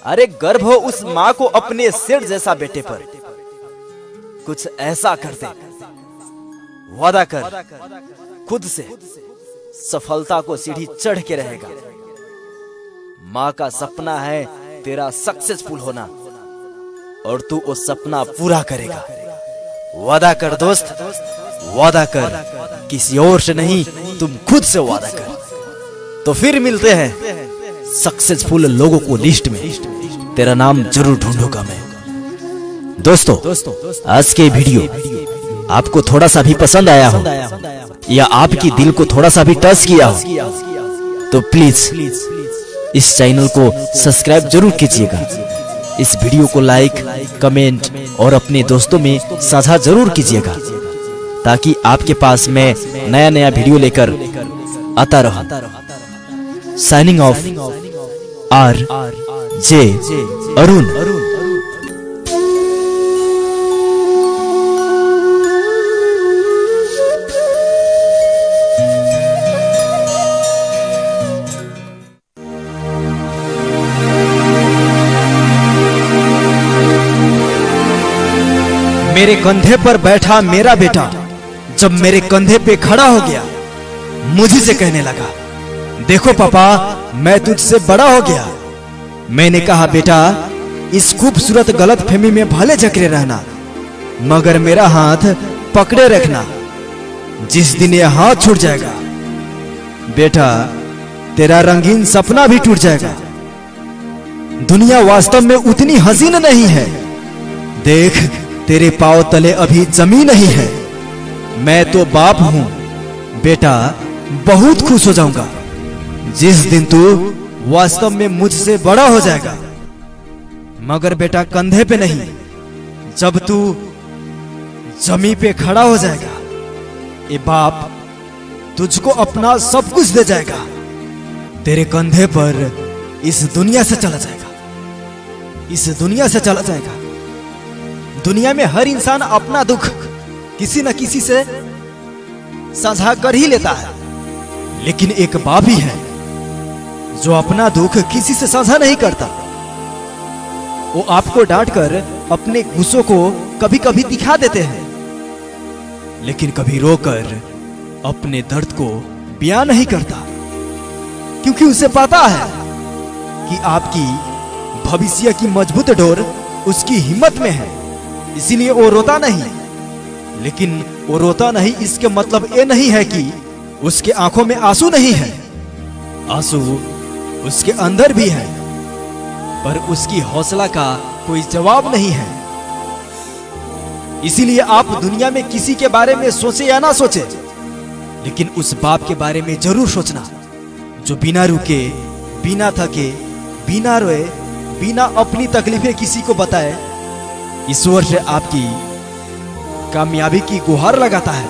अरे गर्भ हो उस माँ को अपने सिर जैसा बेटे पर, कुछ ऐसा कर दे, वादा कर खुद से, सफलता को सीढ़ी चढ़ के रहेगा। माँ का सपना है तेरा सक्सेसफुल होना और तू वो सपना पूरा करेगा। वादा कर दोस्त, वादा कर, किसी और से नहीं तुम खुद से वादा कर। तो फिर मिलते हैं सक्सेसफुल लोगों को लिस्ट में, तेरा नाम जरूर ढूंढूंगा मैं। दोस्तों, आज के वीडियो आपको थोड़ा सा भी पसंद आया हो या आपकी दिल को थोड़ा सा भी टच किया हो तो प्लीज इस चैनल को सब्सक्राइब जरूर कीजिएगा। इस वीडियो को लाइक, कमेंट और अपने दोस्तों में साझा जरूर कीजिएगा ताकि आपके पास मैं नया नया वीडियो लेकर आता रहूं। Signing off, R J Arun. मेरे कंधे पर बैठा मेरा बेटा जब मेरे कंधे पे खड़ा हो गया, मुझे से कहने लगा, देखो पापा मैं तुझसे बड़ा हो गया। मैंने कहा बेटा इस खूबसूरत गलतफहमी में भले जकड़े रहना मगर मेरा हाथ पकड़े रखना। जिस दिन यह हाथ छूट जाएगा बेटा तेरा रंगीन सपना भी टूट जाएगा। दुनिया वास्तव में उतनी हसीन नहीं है, देख तेरे पांव तले अभी जमीन नहीं है। मैं तो बाप हूं बेटा, बहुत खुश हो जाऊंगा जिस दिन तू वास्तव में मुझसे बड़ा हो जाएगा। मगर बेटा कंधे पे नहीं, जब तू जमीन पे खड़ा हो जाएगा ये बाप तुझको अपना सब कुछ दे जाएगा। तेरे कंधे पर इस दुनिया से चला जाएगा, इस दुनिया से चला जाएगा। दुनिया में हर इंसान अपना दुख किसी न किसी से साझा कर ही लेता है, लेकिन एक बाप ही है जो अपना दुख किसी से साझा नहीं करता। वो आपको डांटकर अपने गुस्सों को कभी कभी दिखा देते हैं, लेकिन कभी रोकर अपने दर्द को बयान नहीं करता, क्योंकि उसे पता है कि आपकी भविष्य की मजबूत डोर उसकी हिम्मत में है, इसीलिए वो रोता नहीं। लेकिन वो रोता नहीं इसके मतलब ये नहीं है कि उसके आंखों में आंसू नहीं है, आंसू उसके अंदर भी है, पर उसकी हौसला का कोई जवाब नहीं है। इसीलिए आप दुनिया में किसी के बारे में सोचे या ना सोचे, लेकिन उस बाप के बारे में जरूर सोचना जो बिना रुके, बिना थके, बिना रोए, बिना अपनी तकलीफें किसी को बताए ईश्वर से आपकी कामयाबी की गुहार लगाता है।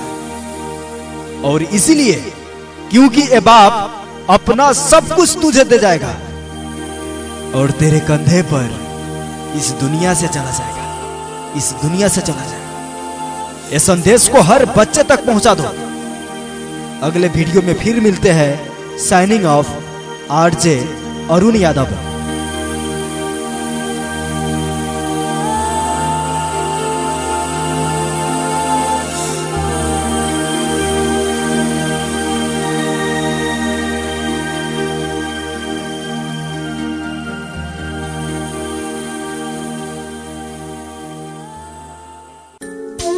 और इसीलिए क्योंकि ये बाप अपना सब कुछ तुझे दे जाएगा और तेरे कंधे पर इस दुनिया से चला जाएगा, इस दुनिया से चला जाएगा। ये संदेश को हर बच्चे तक पहुंचा दो। अगले वीडियो में फिर मिलते हैं। Signing of, RJ Arun Yadav.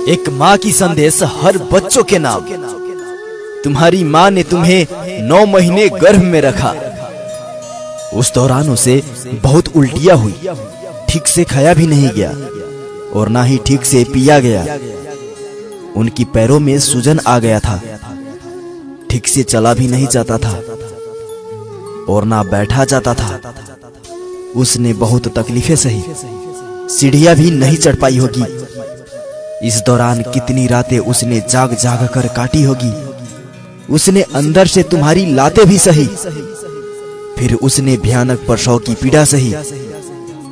एक माँ की संदेश हर बच्चों के नाम। तुम्हारी माँ ने तुम्हें 9 महीने गर्भ में रखा। उस दौरान उसे बहुत उल्टियां हुई, ठीक से खाया भी नहीं गया और ना ही ठीक से पिया गया। उनकी पैरों में सूजन आ गया था, ठीक से चला भी नहीं जाता था और ना बैठा जाता था। उसने बहुत तकलीफें सही, सीढ़ियां भी नहीं चढ़ पाई होगी। इस दौरान कितनी रातें उसने जाग जाग कर काटी होगी। उसने अंदर से तुम्हारी लातें भी सही, फिर उसने भयानक प्रसव की पीड़ा सही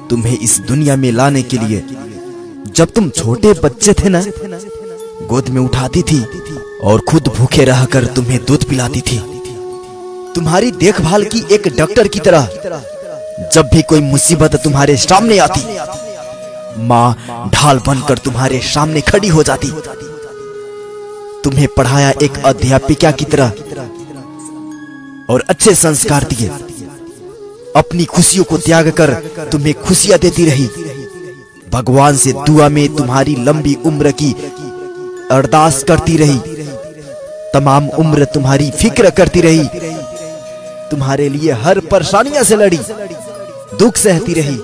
तुम्हें इस दुनिया में लाने के लिए। जब तुम छोटे बच्चे थे ना, गोद में उठाती थी और खुद भूखे रहकर तुम्हें दूध पिलाती थी। तुम्हारी देखभाल की एक डॉक्टर की तरह। जब भी कोई मुसीबत तुम्हारे सामने आती, माँ ढाल बनकर तुम्हारे सामने खड़ी हो जाती। तुम्हें पढ़ाया एक अध्यापिका की तरह और अच्छे संस्कार दिए। अपनी खुशियों को त्याग कर तुम्हें खुशियां देती रही। भगवान से दुआ में तुम्हारी लंबी उम्र की अरदास करती रही। तमाम उम्र तुम्हारी फिक्र करती रही। तुम्हारे लिए हर परेशानियां से लड़ी, दुख सहती रही।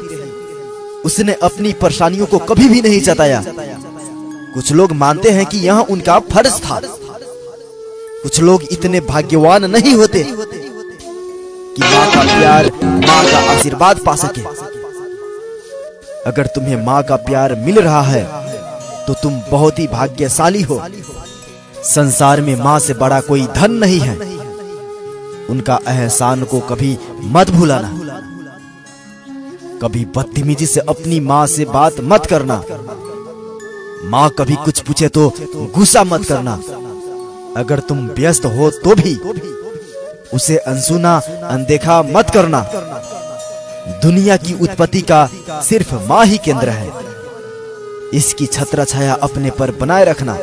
उसने अपनी परेशानियों को कभी भी नहीं जताया। कुछ लोग मानते हैं कि यह उनका फर्ज था। कुछ लोग इतने भाग्यवान नहीं होते कि माँ का प्यार, माँ का आशीर्वाद पा सके। अगर तुम्हें माँ का प्यार मिल रहा है तो तुम बहुत ही भाग्यशाली हो। संसार में माँ से बड़ा कोई धन नहीं है। उनका एहसान को कभी मत भूलाना। कभी बदतमीजी से अपनी माँ से बात मत करना। माँ कभी कुछ पूछे तो गुस्सा मत करना। अगर तुम व्यस्त हो तो भी उसे अनसुना, अनदेखा मत करना। दुनिया की उत्पत्ति का सिर्फ माँ ही केंद्र है। इसकी छत्र छाया अपने पर बनाए रखना।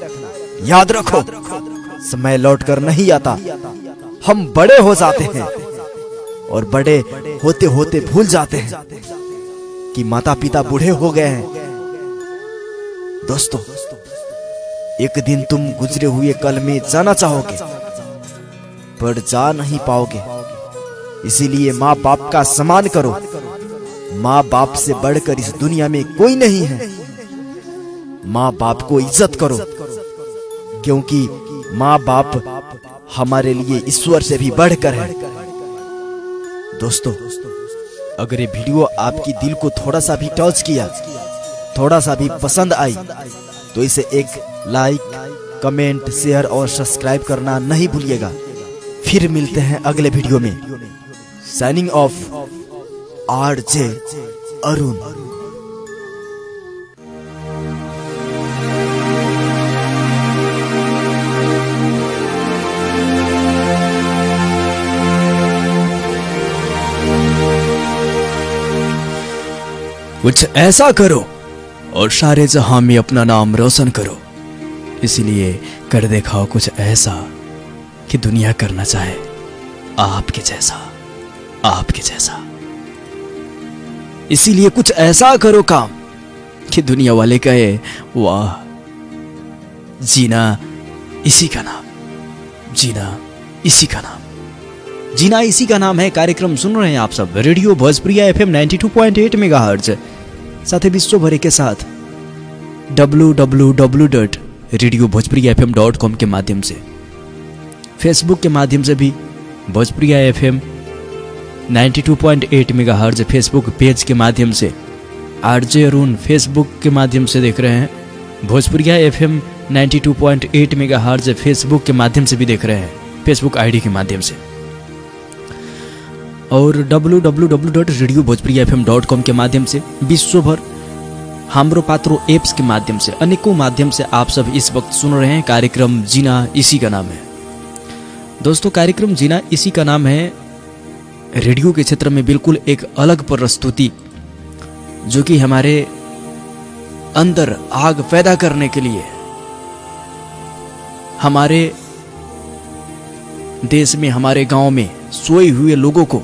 याद रखो, समय लौटकर नहीं आता। हम बड़े हो जाते हैं और बड़े होते होते भूल जाते हैं कि माता पिता बूढ़े हो गए हैं। दोस्तों, एक दिन तुम गुजरे हुए कल में जाना चाहोगे पर जा नहीं पाओगे। इसीलिए माँ बाप का सम्मान करो। माँ बाप से बढ़कर इस दुनिया में कोई नहीं है। माँ बाप को इज्जत करो, क्योंकि माँ बाप हमारे लिए ईश्वर से भी बढ़कर है। दोस्तों, अगर ये वीडियो आपकी दिल को थोड़ा सा भी टच किया, थोड़ा सा भी पसंद आई, तो इसे एक लाइक, कमेंट, शेयर और सब्सक्राइब करना नहीं भूलिएगा। फिर मिलते हैं अगले वीडियो में। Signing off, RJ Arun. कुछ ऐसा करो और सारे जहां में अपना नाम रोशन करो। इसलिए कर दिखाओ कुछ ऐसा कि दुनिया करना चाहे आपके जैसा, आपके जैसा। इसीलिए कुछ ऐसा करो काम कि दुनिया वाले कहे, वाह, जीना इसी का नाम, जीना इसी का नाम। जीना इसी का नाम है कार्यक्रम सुन रहे हैं आप सब रेडियो भोजपुरिया FM 92.8 मेगाहर्ट्ज, साथ ही विश्व भर के साथ www.radiobhojpuriyafm.com के माध्यम से, फेसबुक के माध्यम से भी भोजपुरिया FM 92.8 मेगाहर्ट्ज फेसबुक पेज के माध्यम से, आरजे अरुण फेसबुक के माध्यम से देख रहे हैं, भोजपुरिया FM 92.8 मेगाहर्ट्ज फेसबुक के माध्यम से भी देख रहे हैं, फेसबुक आईडी के माध्यम से, और www.radiobhojpuriyafm.com के माध्यम से विश्व भर हाम्रो पात्रो एप्स के माध्यम से, अनेकों माध्यम से आप सब इस वक्त सुन रहे हैं कार्यक्रम जीना इसी का नाम है। दोस्तों, कार्यक्रम जीना इसी का नाम है रेडियो के क्षेत्र में बिल्कुल एक अलग प्रस्तुति, जो कि हमारे अंदर आग पैदा करने के लिए, हमारे देश में, हमारे गांव में सोए हुए लोगों को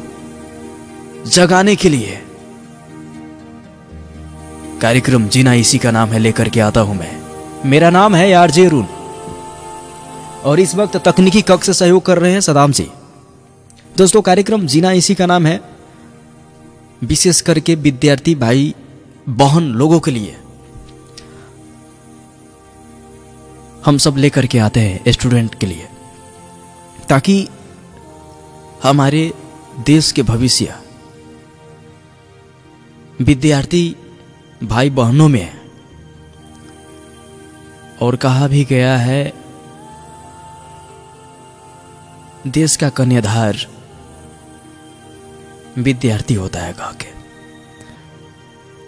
जगाने के लिए कार्यक्रम जीना इसी का नाम है लेकर के आता हूं मैं। मेरा नाम है आरजे अरुण और इस वक्त तकनीकी कक्ष से सहयोग कर रहे हैं सदाम जी। दोस्तों, कार्यक्रम जीना इसी का नाम है विशेष करके विद्यार्थी भाई बहन लोगों के लिए हम सब लेकर के आते हैं, स्टूडेंट के लिए, ताकि हमारे देश के भविष्य विद्यार्थी भाई बहनों में है। और कहा भी गया है देश का कन्याधार विद्यार्थी होता है कहा के।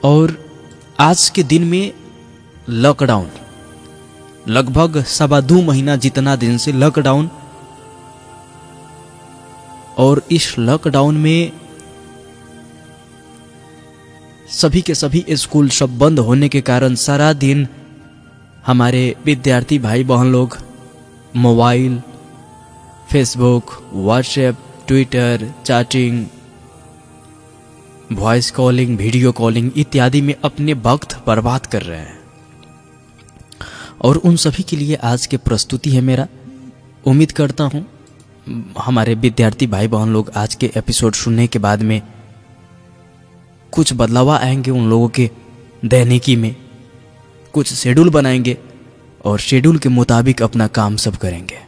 और आज के दिन में लॉकडाउन, लगभग 2.25 महीना जितना दिन से लॉकडाउन, और इस लॉकडाउन में सभी के सभी स्कूल सब बंद होने के कारण सारा दिन हमारे विद्यार्थी भाई बहन लोग mobile, Facebook, WhatsApp, Twitter, chatting, voice calling, video calling इत्यादि में अपने वक्त बर्बाद कर रहे हैं। और उन सभी के लिए आज के प्रस्तुति है मेरा। उम्मीद करता हूं हमारे विद्यार्थी भाई बहन लोग आज के एपिसोड सुनने के बाद में कुछ बदलाव आएंगे उन लोगों के दैनिकी में, कुछ शेड्यूल बनाएंगे और शेड्यूल के मुताबिक अपना काम सब करेंगे।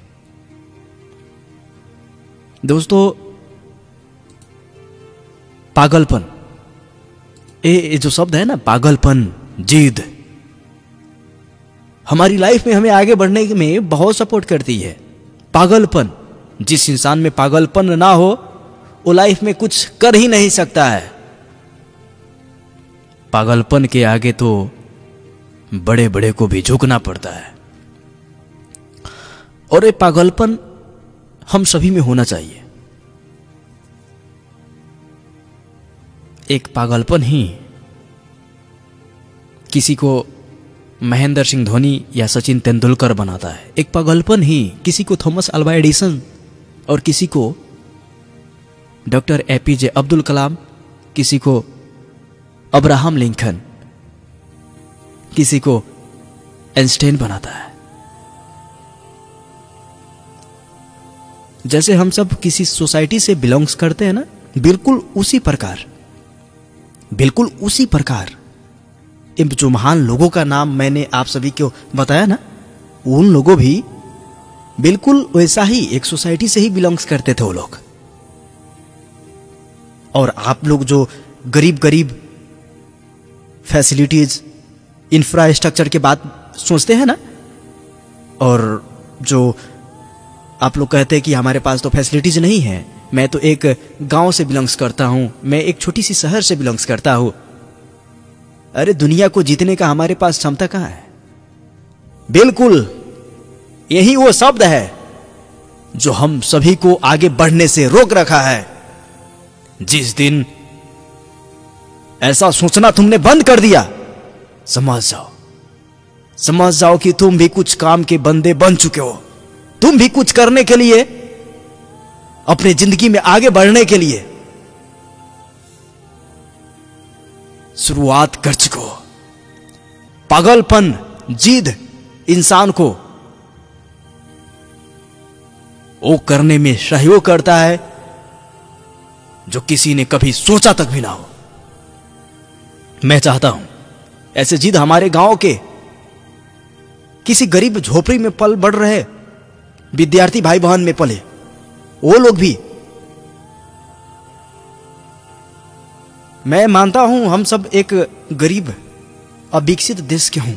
दोस्तों, पागलपन, ये जो शब्द है ना, पागलपन, जिद, हमारी लाइफ में हमें आगे बढ़ने में बहुत सपोर्ट करती है। पागलपन, जिस इंसान में पागलपन ना हो वो लाइफ में कुछ कर ही नहीं सकता है। पागलपन के आगे तो बड़े बड़े को भी झुकना पड़ता है। और ये पागलपन हम सभी में होना चाहिए। एक पागलपन ही किसी को महेंद्र सिंह धोनी या सचिन तेंदुलकर बनाता है। एक पागलपन ही किसी को थॉमस अल्वा एडिसन और किसी को डॉक्टर एपीजे अब्दुल कलाम, किसी को अब्राहम लिंकन, किसी को आइंस्टाइन बनाता है। जैसे हम सब किसी सोसाइटी से बिलोंग्स करते हैं ना, बिल्कुल उसी प्रकार इन जो महान लोगों का नाम मैंने आप सभी को बताया ना, उन लोगों भी बिल्कुल वैसा ही एक सोसाइटी से ही बिलोंग्स करते थे वो लोग। और आप लोग जो गरीब फैसिलिटीज, इंफ्रास्ट्रक्चर के बात सोचते हैं ना, और जो आप लोग कहते हैं कि हमारे पास तो फैसिलिटीज नहीं है, मैं तो एक गांव से बिलोंग्स करता हूं, मैं एक छोटी सी शहर से बिलोंग्स करता हूं। अरे दुनिया को जीतने का हमारे पास क्षमता कहां है? बिल्कुल यही वो शब्द है जो हम सभी को आगे बढ़ने से रोक रखा है। जिस दिन ऐसा सोचना तुमने बंद कर दिया, समझ जाओ कि तुम भी कुछ काम के बंदे बन चुके हो। तुम भी कुछ करने के लिए, अपने जिंदगी में आगे बढ़ने के लिए शुरुआत कर चुके हो। पागलपन, जिद इंसान को वो करने में सहयोग करता है जो किसी ने कभी सोचा तक भी ना हो। मैं चाहता हूं ऐसे जिद हमारे गांव के किसी गरीब झोपड़ी में पल बढ़ रहे विद्यार्थी भाई बहन में पले, वो लोग भी। मैं मानता हूं हम सब एक गरीब अविकसित देश के हूं,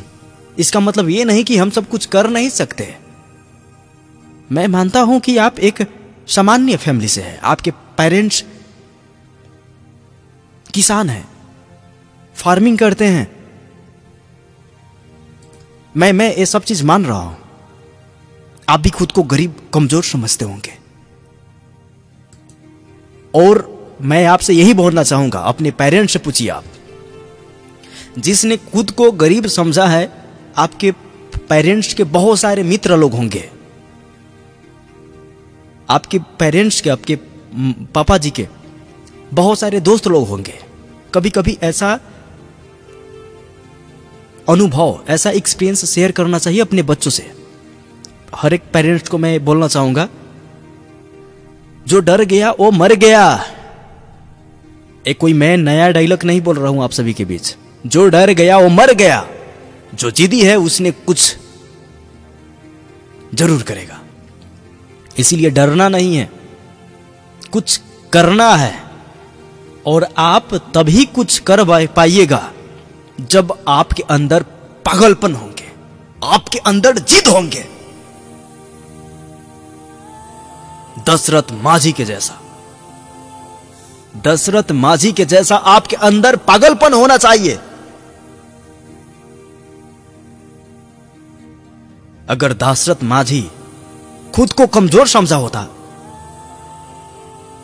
इसका मतलब ये नहीं कि हम सब कुछ कर नहीं सकते। मैं मानता हूं कि आप एक सामान्य फैमिली से हैं, आपके पेरेंट्स किसान हैं, फार्मिंग करते हैं। मैं ये सब चीज मान रहा हूं। आप भी खुद को गरीब कमजोर समझते होंगे, और मैं आपसे यही बोलना चाहूंगा, अपने पेरेंट्स से पूछिए आप, जिसने खुद को गरीब समझा है, आपके पेरेंट्स के बहुत सारे मित्र लोग होंगे, आपके पेरेंट्स के, आपके पापा जी के बहुत सारे दोस्त लोग होंगे। कभी कभी ऐसा अनुभव, ऐसा एक्सपीरियंस शेयर करना चाहिए अपने बच्चों से। हर एक पेरेंट्स को मैं बोलना चाहूंगा, जो डर गया वो मर गया। एक कोई मैं नया डायलॉग नहीं बोल रहा हूं आप सभी के बीच। जो डर गया वो मर गया। जो जिद्दी है उसने कुछ जरूर करेगा। इसीलिए डरना नहीं है, कुछ करना है। और आप तभी कुछ कर पाइएगा जब आपके अंदर पागलपन होंगे, आपके अंदर जिद होंगे। दशरथ माझी के जैसा, दशरथ माझी के जैसा आपके अंदर पागलपन होना चाहिए। अगर दशरथ माझी खुद को कमजोर समझा होता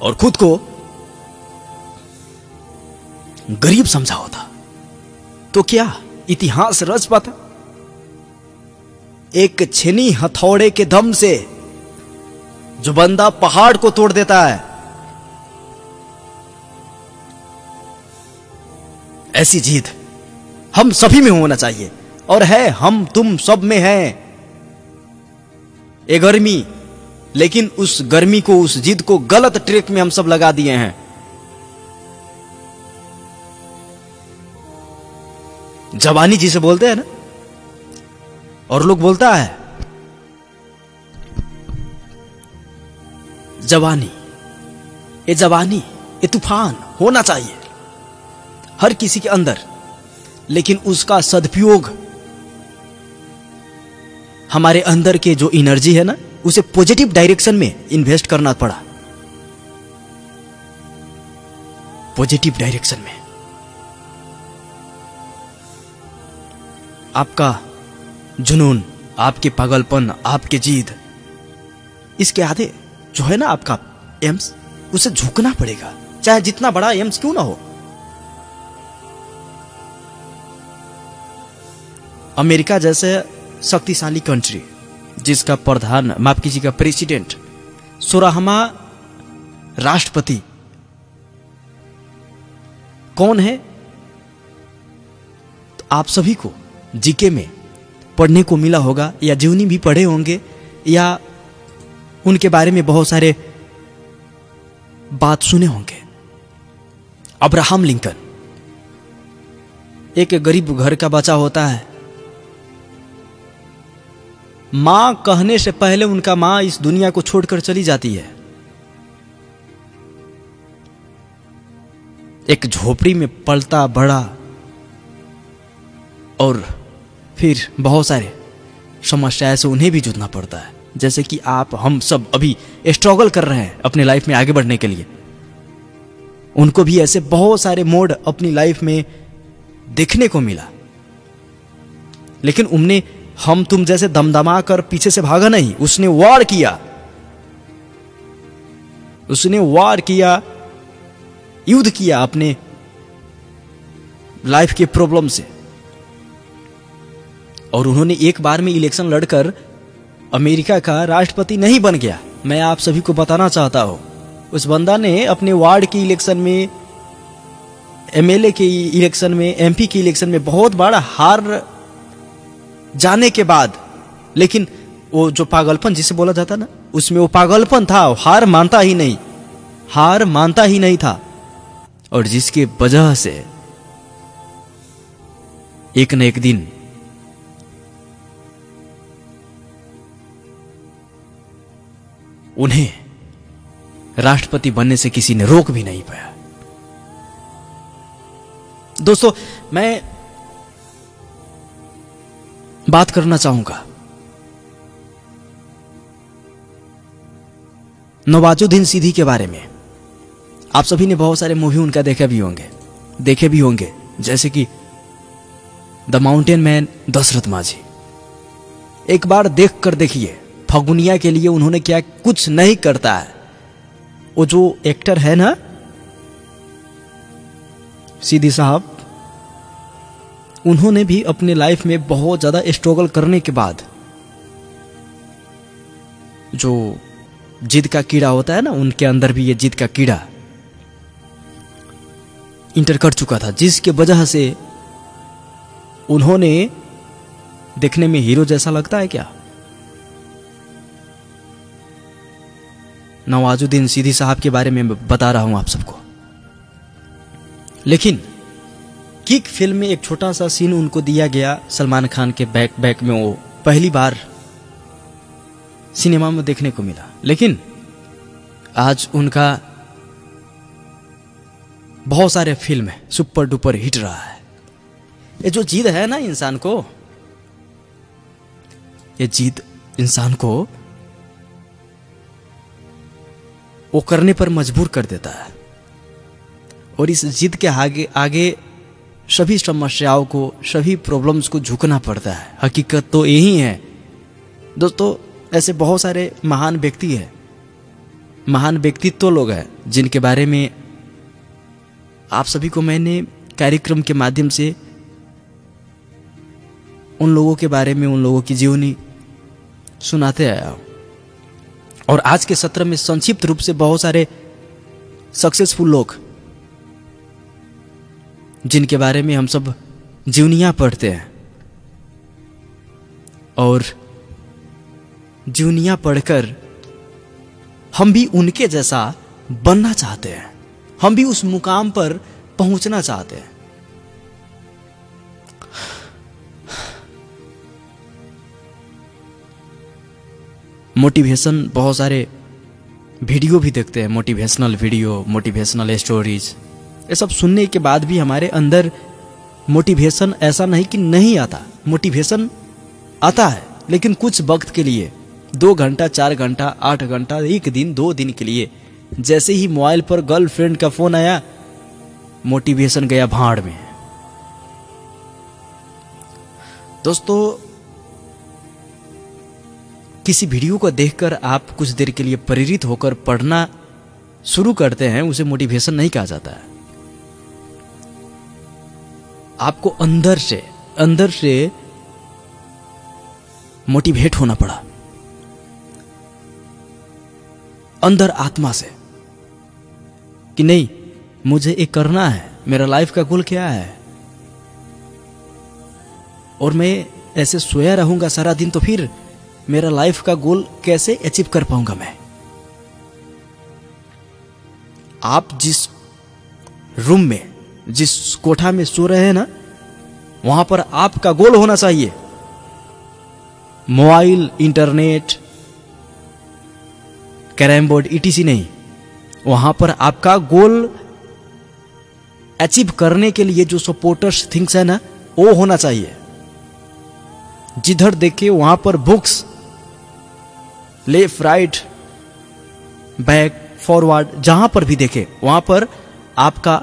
और खुद को गरीब समझा होता तो क्या इतिहास रच पाता? एक छेनी हथौड़े के दम से जो बंदा पहाड़ को तोड़ देता है, ऐसी जीत हम सभी में होना चाहिए। और है, हम तुम सब में है ये गर्मी, लेकिन उस गर्मी को, उस जिद को गलत ट्रैक में हम सब लगा दिए हैं। जवानी जिसे बोलते हैं ना, और लोग बोलता है जवानी, ये जवानी, ये तूफान होना चाहिए हर किसी के अंदर, लेकिन उसका सदुपयोग हमारे अंदर के जो एनर्जी है ना, उसे पॉजिटिव डायरेक्शन में इन्वेस्ट करना पड़ा। पॉजिटिव डायरेक्शन में आपका जुनून, आपके पागलपन, आपके जिद, इसके आधे जो है ना आपका एम्स, उसे झुकना पड़ेगा, चाहे जितना बड़ा एम्स क्यों ना हो। अमेरिका जैसे शक्तिशाली कंट्री, जिसका प्रधान, माफ कीजिएगा, प्रेसिडेंट, 16वां राष्ट्रपति कौन है? तो आप सभी को जीके में पढ़ने को मिला होगा, या जीवनी भी पढ़े होंगे, या उनके बारे में बहुत सारे बात सुने होंगे। अब्राहम लिंकन एक गरीब घर का बच्चा होता है। मां कहने से पहले उनका मां इस दुनिया को छोड़कर चली जाती है। एक झोपड़ी में पलता बड़ा, और फिर बहुत सारे समस्याएं से उन्हें भी जूझना पड़ता है, जैसे कि आप, हम सब अभी स्ट्रगल कर रहे हैं अपने लाइफ में आगे बढ़ने के लिए। उनको भी ऐसे बहुत सारे मोड अपनी लाइफ में देखने को मिला, लेकिन उनने हम तुम जैसे दमदमा कर पीछे से भागा नहीं। उसने वार किया, उसने वार किया, युद्ध किया अपने लाइफ के प्रॉब्लम से। और उन्होंने एक बार में इलेक्शन लड़कर अमेरिका का राष्ट्रपति नहीं बन गया। मैं आप सभी को बताना चाहता हूं, उस बंदा ने अपने वार्ड की इलेक्शन में, एमएलए के इलेक्शन में, एमपी की इलेक्शन में बहुत बड़ा हार जाने के बाद, लेकिन वो जो पागलपन जिसे बोला जाता ना, उसमें वो पागलपन था, हार मानता ही नहीं, हार मानता ही नहीं था। और जिसके वजह से एक न एक दिन उन्हें राष्ट्रपति बनने से किसी ने रोक भी नहीं पाया। दोस्तों, मैं बात करना चाहूंगा नवाजुद्दीन सिद्दीकी के बारे में। आप सभी ने बहुत सारे मूवी उनका देखे भी होंगे, जैसे कि द माउंटेन मैन, दशरथ माझी। एक बार देख कर देखिए, फगुनिया के लिए उन्होंने क्या कुछ नहीं करता है। वो जो एक्टर है ना सिद्दीकी साहब, उन्होंने भी अपने लाइफ में बहुत ज्यादा स्ट्रगल करने के बाद जो जिद का कीड़ा होता है ना, उनके अंदर भी ये जिद का कीड़ा इंटर कर चुका था, जिसके वजह से उन्होंने देखने में हीरो जैसा लगता है क्या? नवाजुद्दीन सिद्दीकी साहब के बारे में बता रहा हूं आप सबको। लेकिन किक फिल्म में एक छोटा सा सीन उनको दिया गया सलमान खान के बैक में, वो पहली बार सिनेमा में देखने को मिला। लेकिन आज उनका बहुत सारे फिल्म सुपर डुपर हिट रहा है। ये जो जिद है ना इंसान को, ये जिद इंसान को वो करने पर मजबूर कर देता है, और इस जिद के आगे सभी समस्याओं को, सभी प्रॉब्लम्स को झुकना पड़ता है। हकीकत तो यही है दोस्तों। ऐसे बहुत सारे महान व्यक्ति हैं, महान व्यक्तित्व लोग हैं, जिनके बारे में आप सभी को मैंने कार्यक्रम के माध्यम से उन लोगों के बारे में, उन लोगों की जीवनी सुनाते आया हूं। और आज के सत्र में संक्षिप्त रूप से बहुत सारे सक्सेसफुल लोग, जिनके बारे में हम सब जीवनियां पढ़ते हैं, और जीवनियां पढ़कर हम भी उनके जैसा बनना चाहते हैं, हम भी उस मुकाम पर पहुंचना चाहते हैं। मोटिवेशन, बहुत सारे वीडियो भी देखते हैं, मोटिवेशनल वीडियो, मोटिवेशनल स्टोरीज। ये सब सुनने के बाद भी हमारे अंदर मोटिवेशन ऐसा नहीं कि नहीं आता, मोटिवेशन आता है, लेकिन कुछ वक्त के लिए, 2 घंटा, 4 घंटा, 8 घंटा, 1 दिन, 2 दिन के लिए। जैसे ही मोबाइल पर गर्लफ्रेंड का फोन आया, मोटिवेशन गया भाड़ में। दोस्तों, किसी वीडियो को देखकर आप कुछ देर के लिए प्रेरित होकर पढ़ना शुरू करते हैं, उसे मोटिवेशन नहीं कहा जाता है। आपको अंदर से मोटिवेट होना पड़ा, अंदर आत्मा से, कि नहीं, मुझे ये करना है, मेरा लाइफ का गोल क्या है, और मैं ऐसे सोया रहूंगा सारा दिन तो फिर मेरा लाइफ का गोल कैसे अचीव कर पाऊंगा मैं? आप जिस रूम में, जिस कोठा में सो रहे हैं ना, वहां पर आपका गोल होना चाहिए। Mobile, internet, carrom board, ETC नहीं। वहां पर आपका गोल अचीव करने के लिए जो सपोर्टर्स थिंग्स है ना, वो होना चाहिए। जिधर देखे वहां पर books, left, right, back, forward, जहां पर भी देखे वहां पर आपका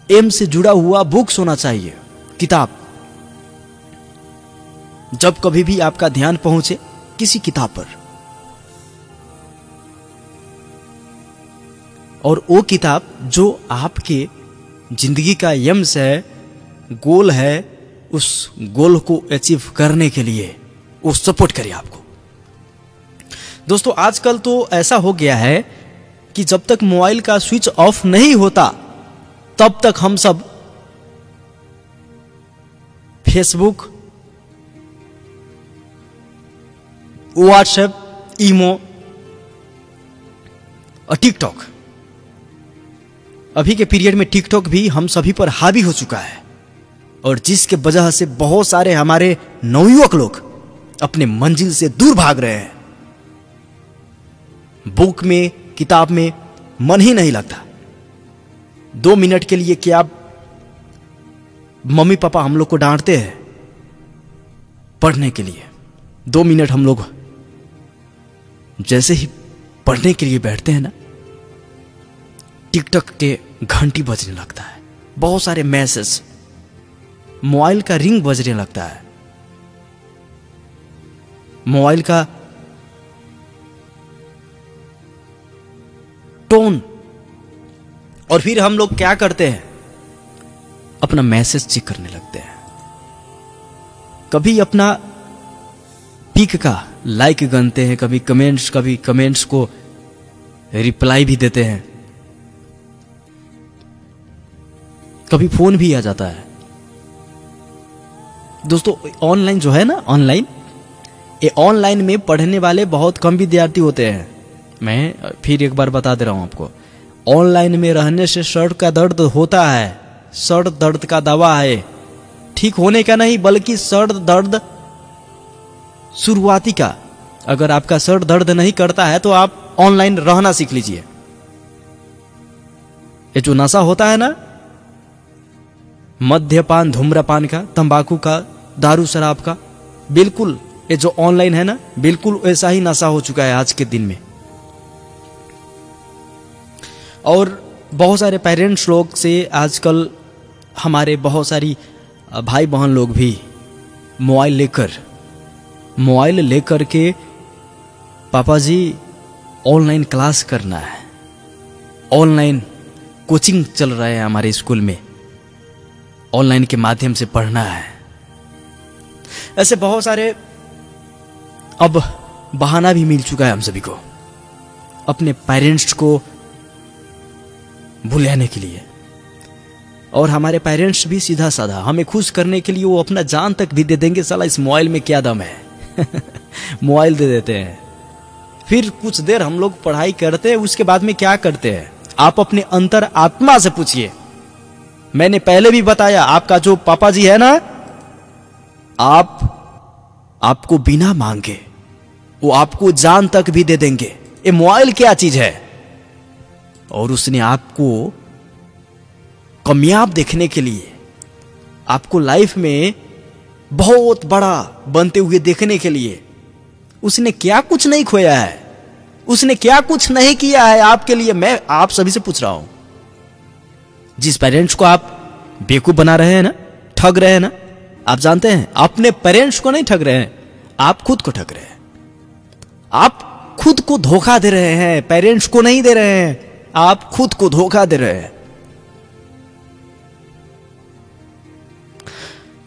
एम से जुड़ा हुआ बुक्स होना चाहिए, किताब। जब कभी भी आपका ध्यान पहुंचे किसी किताब पर, और वो किताब जो आपके जिंदगी का यम्स है, गोल है, उस गोल को अचीव करने के लिए वो सपोर्ट करे आपको। दोस्तों, आजकल तो ऐसा हो गया है कि जब तक मोबाइल का स्विच ऑफ नहीं होता, तब तक हम सब फेसबुक, व्हाट्सएप, ईमो और टिकटॉक, अभी के पीरियड में टिकटॉक भी हम सभी पर हावी हो चुका है, और जिसके वजह से बहुत सारे हमारे नवयुवक लोग अपने मंजिल से दूर भाग रहे हैं। बुक में, किताब में मन ही नहीं लगता। 2 मिनट के लिए क्या मम्मी पापा हम लोग को डांटते हैं पढ़ने के लिए, 2 मिनट हम लोग जैसे ही पढ़ने के लिए बैठते हैं ना, टिकटक के घंटी बजने लगता है, बहुत सारे मैसेज, मोबाइल का रिंग बजने लगता है, मोबाइल का टोन, और फिर हम लोग क्या करते हैं, अपना मैसेज चेक करने लगते हैं। कभी अपना पिक का लाइक गनते हैं, कभी कमेंट्स को रिप्लाई भी देते हैं, कभी फोन भी आ जाता है। दोस्तों ऑनलाइन जो है ना, ऑनलाइन में पढ़ने वाले बहुत कम विद्यार्थी होते हैं। मैं फिर एक बार बता दे रहा हूं आपको, ऑनलाइन में रहने से सर का दर्द होता है, सर दर्द का दवा है, ठीक होने का नहीं बल्कि सर दर्द शुरुआती का। अगर आपका सर दर्द नहीं करता है तो आप ऑनलाइन रहना सीख लीजिए। ये जो नशा होता है ना, मद्यपान, धूम्रपान का, तंबाकू का, दारू शराब का, बिल्कुल ये जो ऑनलाइन है ना, बिल्कुल ऐसा ही नशा हो चुका है आज के दिन में। और बहुत सारे पेरेंट्स लोग से आजकल हमारे बहुत सारी भाई बहन लोग भी मोबाइल लेकर के पापा जी ऑनलाइन क्लास करना है, ऑनलाइन कोचिंग चल रहा है हमारे स्कूल में, ऑनलाइन के माध्यम से पढ़ना है। ऐसे बहुत सारे अब बहाना भी मिल चुका है हम सभी को अपने पेरेंट्स को भुलाने के लिए। और हमारे पेरेंट्स भी सीधा साधा हमें खुश करने के लिए वो अपना जान तक भी दे देंगे। साला इस मोबाइल में क्या दम है मोबाइल दे देते हैं। फिर कुछ देर हम लोग पढ़ाई करते हैं, उसके बाद में क्या करते हैं आप अपने अंतर आत्मा से पूछिए। मैंने पहले भी बताया, आपका जो पापा जी है ना, आपको बिना मांगे वो आपको जान तक भी दे देंगे। ये मोबाइल क्या चीज है? और उसने आपको कामयाब देखने के लिए, आपको लाइफ में बहुत बड़ा बनते हुए देखने के लिए उसने क्या कुछ नहीं खोया है, उसने क्या कुछ नहीं किया है आपके लिए। मैं आप सभी से पूछ रहा हूं, जिस पेरेंट्स को आप बेवकूफ बना रहे हैं ना, ठग रहे हैं ना, आप जानते हैं अपने पेरेंट्स को नहीं ठग रहे हैं, आप खुद को ठग रहे हैं। आप खुद को धोखा दे रहे हैं, पेरेंट्स को नहीं दे रहे हैं, आप खुद को धोखा दे रहे हैं।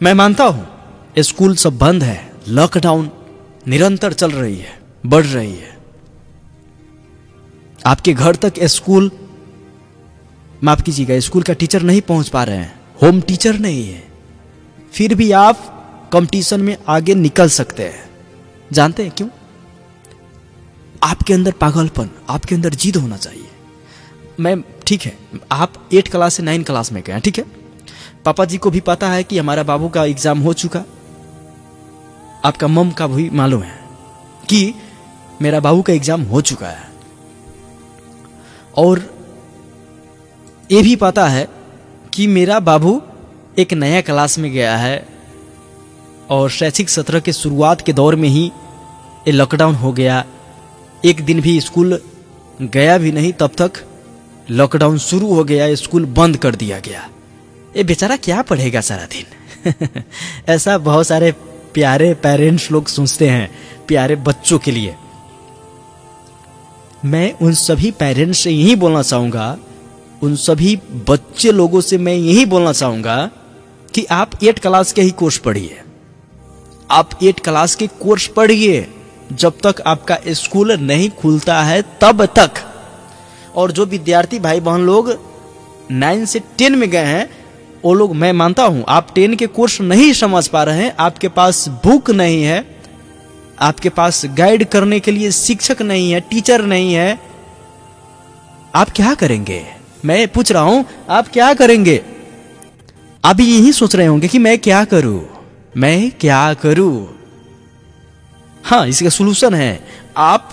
मैं मानता हूं स्कूल सब बंद है, लॉकडाउन निरंतर चल रही है, बढ़ रही है, आपके घर तक स्कूल, माफ कीजिएगा, स्कूल का टीचर नहीं पहुंच पा रहे हैं, होम टीचर नहीं है, फिर भी आप कंपटीशन में आगे निकल सकते हैं। जानते हैं क्यों? आपके अंदर पागलपन, आपके अंदर जिद होना चाहिए। मैं ठीक है, आप 8 क्लास से 9 क्लास में गए, ठीक है, पापा जी को भी पता है कि हमारा बाबू का एग्जाम हो चुका, आपका मम का भी मालूम है कि मेरा बाबू का एग्जाम हो चुका है, और ये भी पता है कि मेरा बाबू एक नया क्लास में गया है और शैक्षिक सत्र के शुरुआत के दौर में ही ये लॉकडाउन हो गया। एक दिन भी स्कूल गया भी नहीं, तब तक लॉकडाउन शुरू हो गया, स्कूल बंद कर दिया गया। ये बेचारा क्या पढ़ेगा सारा दिन ऐसा बहुत सारे प्यारे पेरेंट्स लोग सोचते हैं प्यारे बच्चों के लिए। मैं उन सभी पेरेंट्स से यही बोलना चाहूंगा, उन सभी बच्चे लोगों से मैं यही बोलना चाहूंगा कि आप 8 क्लास के ही कोर्स पढ़िए, आप 8 क्लास के कोर्स पढ़िए जब तक आपका स्कूल नहीं खुलता है तब तक। और जो विद्यार्थी भाई बहन लोग 9 से 10 में गए हैं, वो लोग, मैं मानता हूं आप 10 के कोर्स नहीं समझ पा रहे हैं, आपके पास बुक नहीं है, आपके पास गाइड करने के लिए शिक्षक नहीं है, टीचर नहीं है, आप क्या करेंगे? मैं पूछ रहा हूं, आप क्या करेंगे? आप भी यही सोच रहे होंगे कि मैं क्या करूं, मैं क्या करूं। हाँ, इसका सलूशन है, आप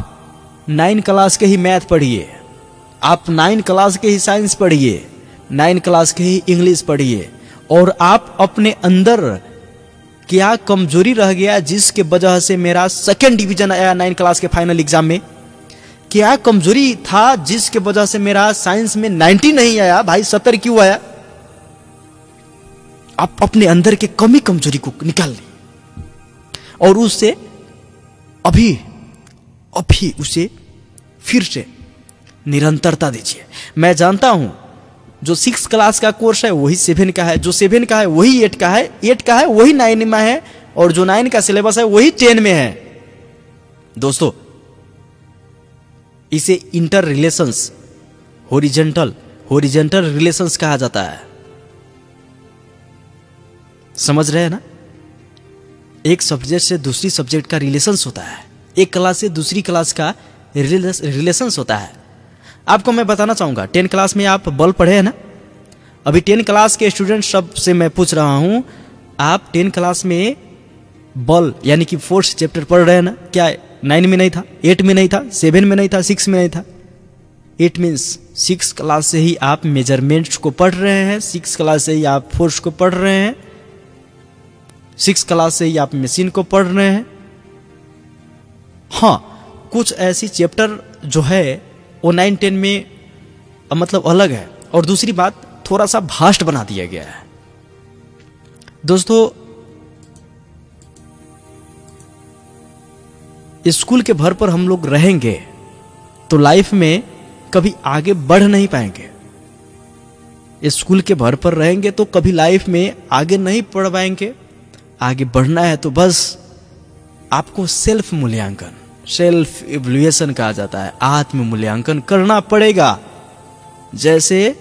9 क्लास के ही मैथ पढ़िए, आप 9 क्लास के ही साइंस पढ़िए, 9 क्लास के ही इंग्लिश पढ़िए, और आप अपने अंदर क्या कमजोरी रह गया जिसके वजह से मेरा 2nd डिवीजन आया 9 क्लास के फाइनल एग्जाम में, क्या कमजोरी था जिसके वजह से मेरा साइंस में 90 नहीं आया भाई, 70 क्यों आया? आप अपने अंदर के कमी कमजोरी को निकाल ली और उससे अभी उसे फिर से निरंतरता दीजिए। मैं जानता हूं जो 6 क्लास का कोर्स है वही 7 का है, जो 7 का है वही 8 का है, 8 का है वही 9 में है, और जो 9 का सिलेबस है वही 10 में है। दोस्तों, इसे इंटर रिलेशंस, होरिजेंटल रिलेशंस कहा जाता है। समझ रहे हैं ना? एक सब्जेक्ट से दूसरी सब्जेक्ट का रिलेशंस होता है, एक क्लास से दूसरी क्लास का रिलेशंस होता है। आपको मैं बताना चाहूंगा, 10 क्लास में आप बल पढ़े हैं ना? अभी 10 क्लास के स्टूडेंट सब से मैं पूछ रहा हूं, आप 10 क्लास में बल यानी कि फोर्स चैप्टर पढ़ रहे हैं ना? क्या 9 में नहीं था, 8 में नहीं था, 7 में नहीं था, 6 में नहीं था? इट मीन्स 6 क्लास से ही आप मेजरमेंट्स को पढ़ रहे हैं, 6 क्लास से ही आप फोर्स को पढ़ रहे हैं, 6 क्लास से ही आप मशीन को पढ़ रहे हैं। हाँ, कुछ ऐसी चैप्टर जो है वो 9-10 में मतलब अलग है, और दूसरी बात थोड़ा सा भास्ट बना दिया गया है। दोस्तों, स्कूल के भर पर हम लोग रहेंगे तो लाइफ में कभी आगे बढ़ नहीं पाएंगे। स्कूल के भर पर रहेंगे तो कभी लाइफ में आगे नहीं बढ़ पाएंगे। आगे बढ़ना है तो बस आपको सेल्फ मूल्यांकन, सेल्फ इवैल्यूएशन कहा जाता है, आत्म मूल्यांकन करना पड़ेगा। जैसे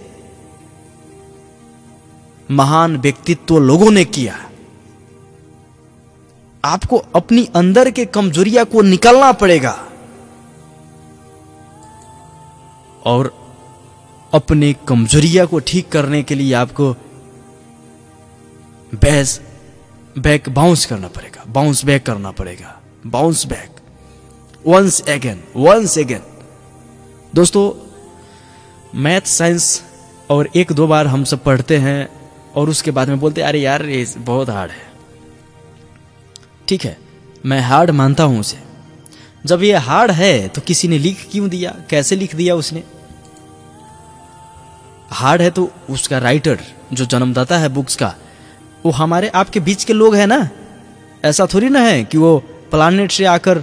महान व्यक्तित्व लोगों ने किया, आपको अपनी अंदर के कमजोरियां को निकालना पड़ेगा और अपने कमजोरियां को ठीक करने के लिए आपको बैक बाउंस करना पड़ेगा, बाउंस बैक करना पड़ेगा, बाउंस बैक वंस अगेन। दोस्तों, मैथ साइंस और 1-2 बार हम सब पढ़ते हैं और उसके बाद में बोलते हैं अरे यार ये बहुत हार्ड है। ठीक है, मैं हार्ड मानता हूं उसे। जब ये हार्ड है तो किसी ने लिख क्यों दिया, कैसे लिख दिया उसने? हार्ड है तो उसका राइटर जो जन्मदाता है बुक्स का, वो हमारे आपके बीच के लोग हैं ना। ऐसा थोड़ी ना है कि वो प्लानेट से आकर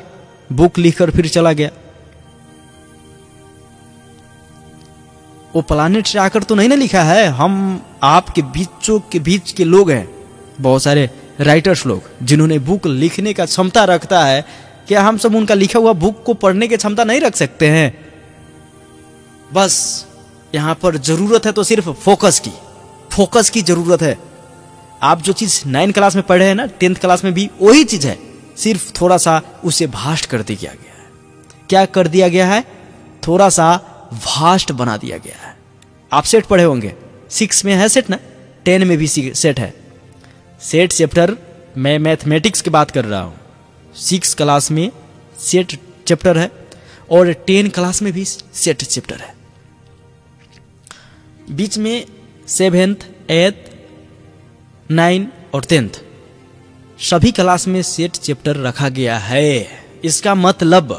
बुक लिखकर फिर चला गया। वो प्लानेट से आकर तो नहीं ना लिखा है, हम आपके बीचों के बीच के लोग हैं। बहुत सारे राइटर्स लोग जिन्होंने बुक लिखने का क्षमता रखता है, क्या हम सब उनका लिखा हुआ बुक को पढ़ने की क्षमता नहीं रख सकते हैं? बस यहां पर जरूरत है तो सिर्फ फोकस की जरूरत है। आप जो चीज 9 क्लास में पढ़े हैं ना, 10th क्लास में भी वही चीज है, सिर्फ थोड़ा सा उसे भास्ट कर दिया गया है। क्या कर दिया गया है? थोड़ा सा भास्ट बना दिया गया है। आप सेट पढ़े होंगे, 6 में है सेट ना, 10 में भी सेट है। सेट चैप्टर, मैं मैथमेटिक्स की बात कर रहा हूं, 6 क्लास में सेट चैप्टर है और 10 क्लास में भी सेट चैप्टर है। बीच में 7th, 8th, 9 और 10th सभी क्लास में सेट चैप्टर रखा गया है। इसका मतलब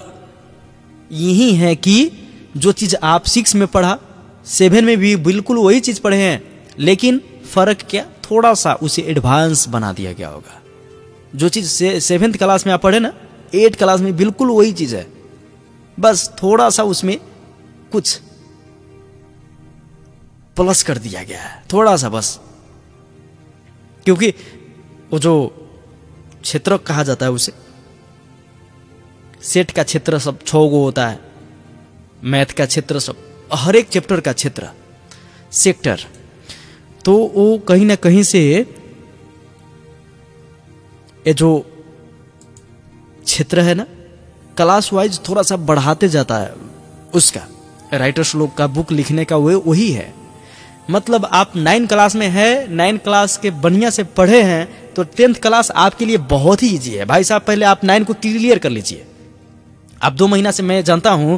यही है कि जो चीज आप 6 में पढ़ा, 7 में भी बिल्कुल वही चीज पढ़े हैं, लेकिन फर्क क्या, थोड़ा सा उसे एडवांस बना दिया गया होगा। जो चीज 7th क्लास में आप पढ़े ना, 8th क्लास में बिल्कुल वही चीज है, बस थोड़ा सा उसमें कुछ प्लस कर दिया गया है, थोड़ा सा बस। क्योंकि वो जो क्षेत्र कहा जाता है उसे, सेट का क्षेत्र सब 6 गो होता है, मैथ का क्षेत्र सब, हर एक चैप्टर का क्षेत्र सेक्टर, तो वो कहीं ना कहीं से ये जो क्षेत्र है ना, क्लास वाइज थोड़ा सा बढ़ाते जाता है उसका। राइटर्स लोग का बुक लिखने का वही है। मतलब आप 9 क्लास में है, 9 क्लास के बढ़िया से पढ़े हैं तो 10th क्लास आपके लिए बहुत ही इजी है। भाई साहब, पहले आप 9 को क्लियर कर लीजिए, आप 2 महीना से मैं जानता हूं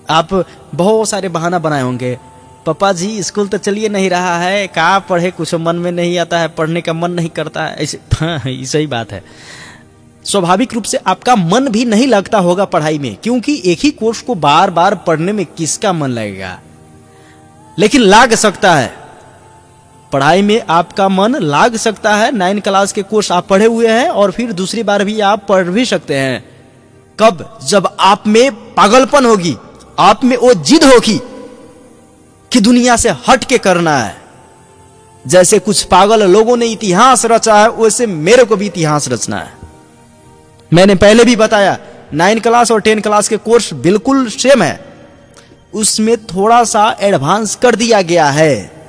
आप बहुत सारे बहाना बनाए होंगे। पापा जी स्कूल तो चलिए नहीं रहा है, कहाँ पढ़े, कुछ मन में नहीं आता है, पढ़ने का मन नहीं करता है। ऐसे हाँ, सही बात है। स्वाभाविक रूप से आपका मन भी नहीं लगता होगा पढ़ाई में, क्योंकि एक ही कोर्स को बार बार पढ़ने में किसका मन लगेगा। लेकिन लाग सकता है, पढ़ाई में आपका मन लाग सकता है। 9 क्लास के कोर्स आप पढ़े हुए हैं और फिर दूसरी बार भी आप पढ़ भी सकते हैं। कब? जब आप में पागलपन होगी, आप में वो जिद होगी कि दुनिया से हट के करना है। जैसे कुछ पागल लोगों ने इतिहास रचा है, वैसे मेरे को भी इतिहास रचना है। मैंने पहले भी बताया 9 क्लास और 10 क्लास के कोर्स बिल्कुल सेम है, उसमें थोड़ा सा एडवांस कर दिया गया है।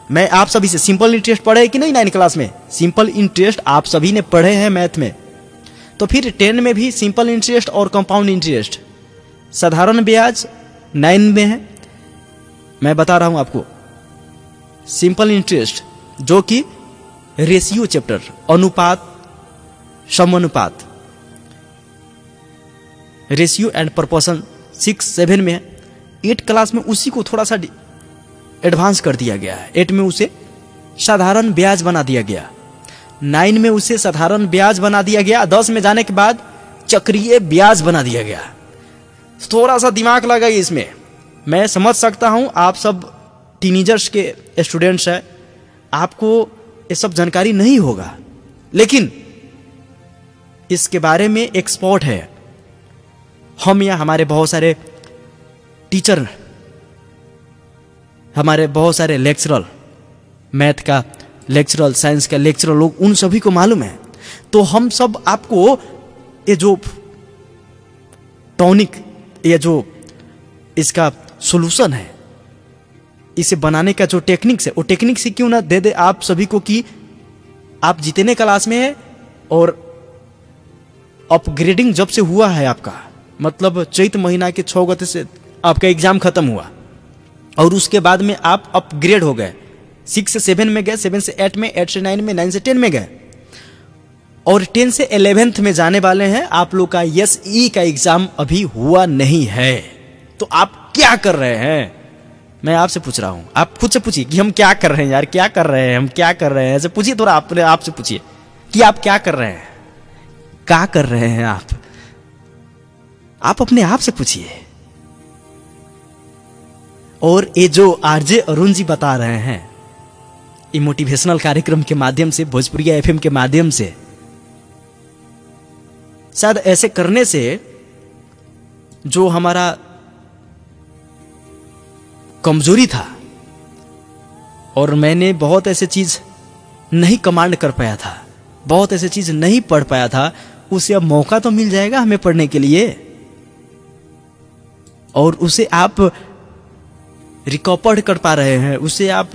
मैं आप सभी से सिंपल इंटरेस्ट पढ़े कि नहीं 9 क्लास में? सिंपल इंटरेस्ट आप सभी ने पढ़े हैं मैथ में, तो फिर 10 में भी सिंपल इंटरेस्ट और कंपाउंड इंटरेस्ट, साधारण ब्याज 9 में है। मैं बता रहा हूं आपको सिंपल इंटरेस्ट, जो कि रेशियो चैप्टर, अनुपात, समानुपात, रेशियो एंड प्रोपोर्शन 6-7 में है। 8 क्लास में उसी को थोड़ा सा एडवांस कर दिया गया है। 8 में उसे साधारण ब्याज बना दिया गया, 9 में उसे साधारण ब्याज बना दिया गया, 10 में जाने के बाद चक्रीय ब्याज बना दिया गया। थोड़ा सा दिमाग लगाइए इसमें। मैं समझ सकता हूं आप सब टीनेजर्स के स्टूडेंट्स हैं, आपको ये सब जानकारी नहीं होगा, लेकिन इसके बारे में एक्सपर्ट है हम या हमारे बहुत सारे टीचर, हमारे बहुत सारे लेक्चरर, मैथ का लेक्चरर, साइंस का लेक्चरर लोग, उन सभी को मालूम है। तो हम सब आपको ये जो टॉनिक, ये जो इसका सॉल्यूशन है, इसे बनाने का जो टेक्निक्स है, वो टेक्निक से क्यों ना दे दे आप सभी को कि आप जितने क्लास में है और अपग्रेडिंग जब से हुआ है आपका, मतलब चैत महीना के 6 गते से आपका एग्जाम खत्म हुआ और उसके बाद में आप अपग्रेड हो गए, 6 से 7 में गए, 7 से 8 में, 8 से 9 में, 9 से 10 में गए और 10 से 11th में जाने वाले हैं। आप लोग का SE का एग्जाम अभी हुआ नहीं है, तो आप क्या कर रहे हैं? मैं आपसे पूछ रहा हूं, आप खुद से पूछिए कि हम क्या कर रहे हैं यार, क्या कर रहे हैं, हम क्या कर रहे हैं। ऐसे पूछिए थोड़ा, अपने आप से पूछिए कि आप क्या कर रहे हैं, क्या कर रहे हैं आप अपने आप से पूछिए। और ये जो आरजे अरुण जी बता रहे हैं, ये मोटिवेशनल कार्यक्रम के माध्यम से, भोजपुरिया FM के माध्यम से, शायद ऐसे करने से जो हमारा कमजोरी था और मैंने बहुत ऐसे चीज नहीं कमांड कर पाया था, बहुत ऐसे चीज नहीं पढ़ पाया था, उसे अब मौका तो मिल जाएगा हमें पढ़ने के लिए, और उसे आप रिकॉर्ड कर पा रहे हैं, उसे आप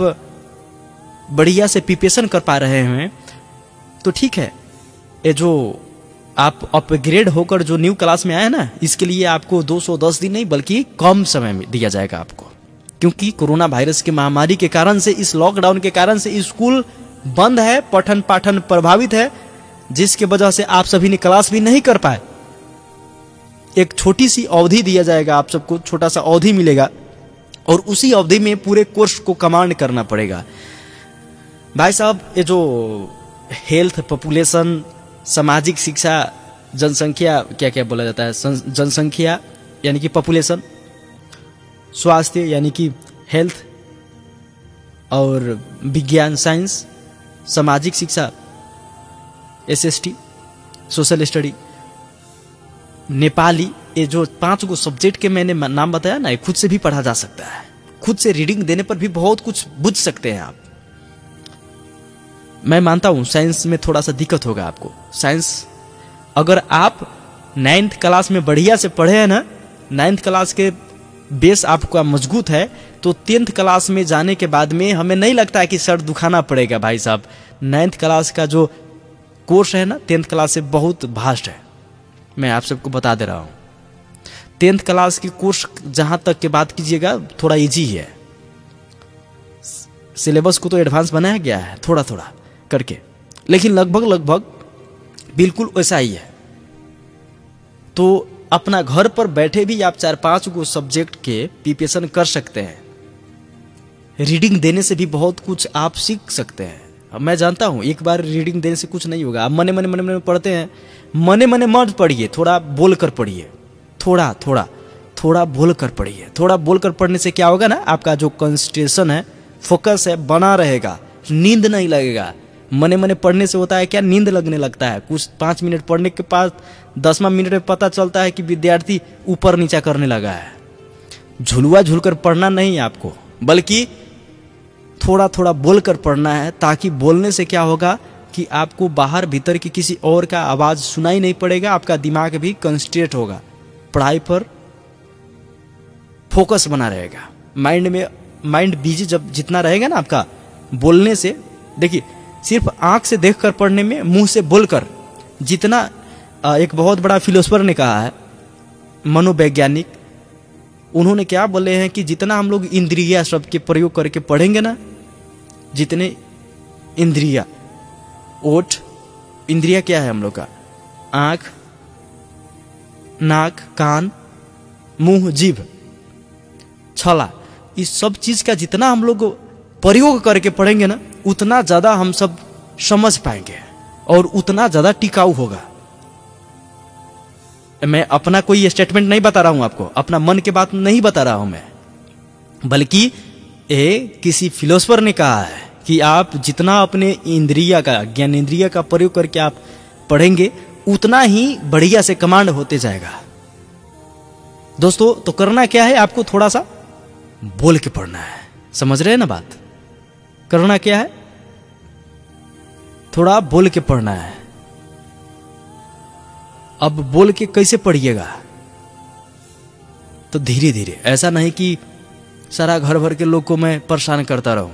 बढ़िया से प्रिपरेशन कर पा रहे हैं, तो ठीक है। ये जो आप अपग्रेड होकर जो न्यू क्लास में आए ना, इसके लिए आपको 210 दिन नहीं बल्कि कम समय में दिया जाएगा आपको, क्योंकि कोरोना वायरस के महामारी के कारण से, इस लॉकडाउन के कारण से स्कूल बंद है, पठन पाठन प्रभावित है, जिसके वजह से आप सभी ने क्लास भी नहीं कर पाए। एक छोटी सी अवधि दिया जाएगा, आप सबको छोटा सा अवधि मिलेगा और उसी अवधि में पूरे कोर्स को कमांड करना पड़ेगा। भाई साहब, ये जो हेल्थ, पॉपुलेशन, सामाजिक शिक्षा, जनसंख्या, क्या क्या बोला जाता है, जनसंख्या यानी कि पॉपुलेशन, स्वास्थ्य यानी कि हेल्थ, और विज्ञान साइंस, सामाजिक शिक्षा SST, सोशल स्टडी, नेपाली, ये जो 5 गो सब्जेक्ट के मैंने नाम बताया ना, खुद से भी पढ़ा जा सकता है, खुद से रीडिंग देने पर भी बहुत कुछ बुझ सकते हैं आप। मैं मानता हूं साइंस में थोड़ा सा दिक्कत होगा आपको। साइंस अगर आप 9th क्लास में बढ़िया से पढ़े हैं ना, 9th क्लास के बेस आपका मजबूत है, तो 10th क्लास में जाने के बाद में हमें नहीं लगता है कि सर दुखाना पड़ेगा। भाई साहब, 9th क्लास का जो कोर्स है ना, 10th क्लास से बहुत भास्ट है, मैं आप सबको बता दे रहा हूं। 10th क्लास की कोर्स जहां तक की बात कीजिएगा, थोड़ा इजी है, सिलेबस को तो एडवांस बनाया गया है थोड़ा थोड़ा करके, लेकिन लगभग बिल्कुल वैसा ही है। तो अपना घर पर बैठे भी आप 4-5 गो सब्जेक्ट के प्रिपरेशन कर सकते हैं। रीडिंग देने से भी बहुत कुछ आप सीख सकते हैं। मैं जानता हूं एक बार रीडिंग देने से कुछ नहीं होगा। आप मने मने मने मने पढ़ते हैं, मने मने मत पढ़िए, थोड़ा बोल कर पढ़िए, थोड़ा बोल कर पढ़िए। थोड़ा बोल कर पढ़ने से क्या होगा ना, आपका जो कंसंट्रेशन है, फोकस है, बना रहेगा, नींद नहीं लगेगा। मने मने पढ़ने से होता है क्या, नींद लगने लगता है। कुछ 5 मिनट पढ़ने के बाद 10वां मिनट में पता चलता है कि विद्यार्थी ऊपर नीचा करने लगा है। झुलुआ झुलकर पढ़ना नहीं आपको, बल्कि थोड़ा थोड़ा बोल कर पढ़ना है, ताकि बोलने से क्या होगा कि आपको बाहर भीतर की किसी और का आवाज सुनाई नहीं पड़ेगा, आपका दिमाग भी कंसंट्रेट होगा, पढ़ाई पर फोकस बना रहेगा। माइंड बिजी जब जितना रहेगा ना आपका बोलने से, देखिए सिर्फ आंख से देखकर पढ़ने में, मुंह से बोलकर जितना, एक बहुत बड़ा फिलोसोफर ने कहा है, मनोवैज्ञानिक, उन्होंने क्या बोले हैं कि जितना हम लोग इंद्रिया शब्द के प्रयोग करके पढ़ेंगे ना, जितने इंद्रिया, ओठ, इंद्रिया क्या है हम लोग का, आंख, नाक, कान, मुंह, जीभ, छला, इस सब चीज का जितना हम लोग प्रयोग करके पढ़ेंगे ना, उतना ज्यादा हम सब समझ पाएंगे और उतना ज्यादा टिकाऊ होगा। मैं अपना कोई स्टेटमेंट नहीं बता रहा हूं आपको, अपना मन की बात नहीं बता रहा हूं मैं, बल्कि ये किसी फिलोसोफर ने कहा है कि आप जितना अपने इंद्रिया का, ज्ञानेंद्रिया का प्रयोग करके आप पढ़ेंगे, उतना ही बढ़िया से कमांड होते जाएगा। दोस्तों, तो करना क्या है, आपको थोड़ा सा बोल के पढ़ना है। समझ रहे हैं ना बात? करना क्या है, थोड़ा बोल के पढ़ना है। अब बोल के कैसे पढ़िएगा, तो धीरे धीरे, ऐसा नहीं कि सारा घर भर के लोग को मैं परेशान करता रहूं,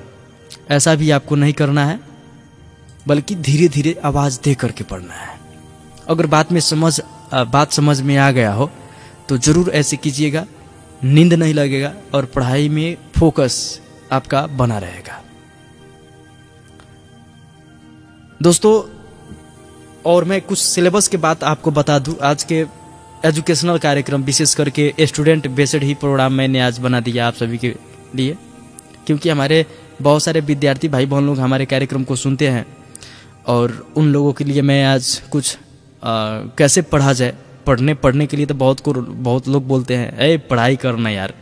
ऐसा भी आपको नहीं करना है, बल्कि धीरे धीरे आवाज दे करके पढ़ना है। अगर बात समझ में आ गया हो तो जरूर ऐसे कीजिएगा, नींद नहीं लगेगा और पढ़ाई में फोकस आपका बना रहेगा। दोस्तों, और मैं कुछ सिलेबस के बात आपको बता दूं। आज के एजुकेशनल कार्यक्रम, विशेष करके स्टूडेंट बेस्ड ही प्रोग्राम मैंने आज बना दिया आप सभी के लिए, क्योंकि हमारे बहुत सारे विद्यार्थी भाई बहन लोग हमारे कार्यक्रम को सुनते हैं, और उन लोगों के लिए मैं आज कुछ कैसे पढ़ा जाए, पढ़ने के लिए तो बहुत लोग बोलते हैं, ए पढ़ाई करना यार,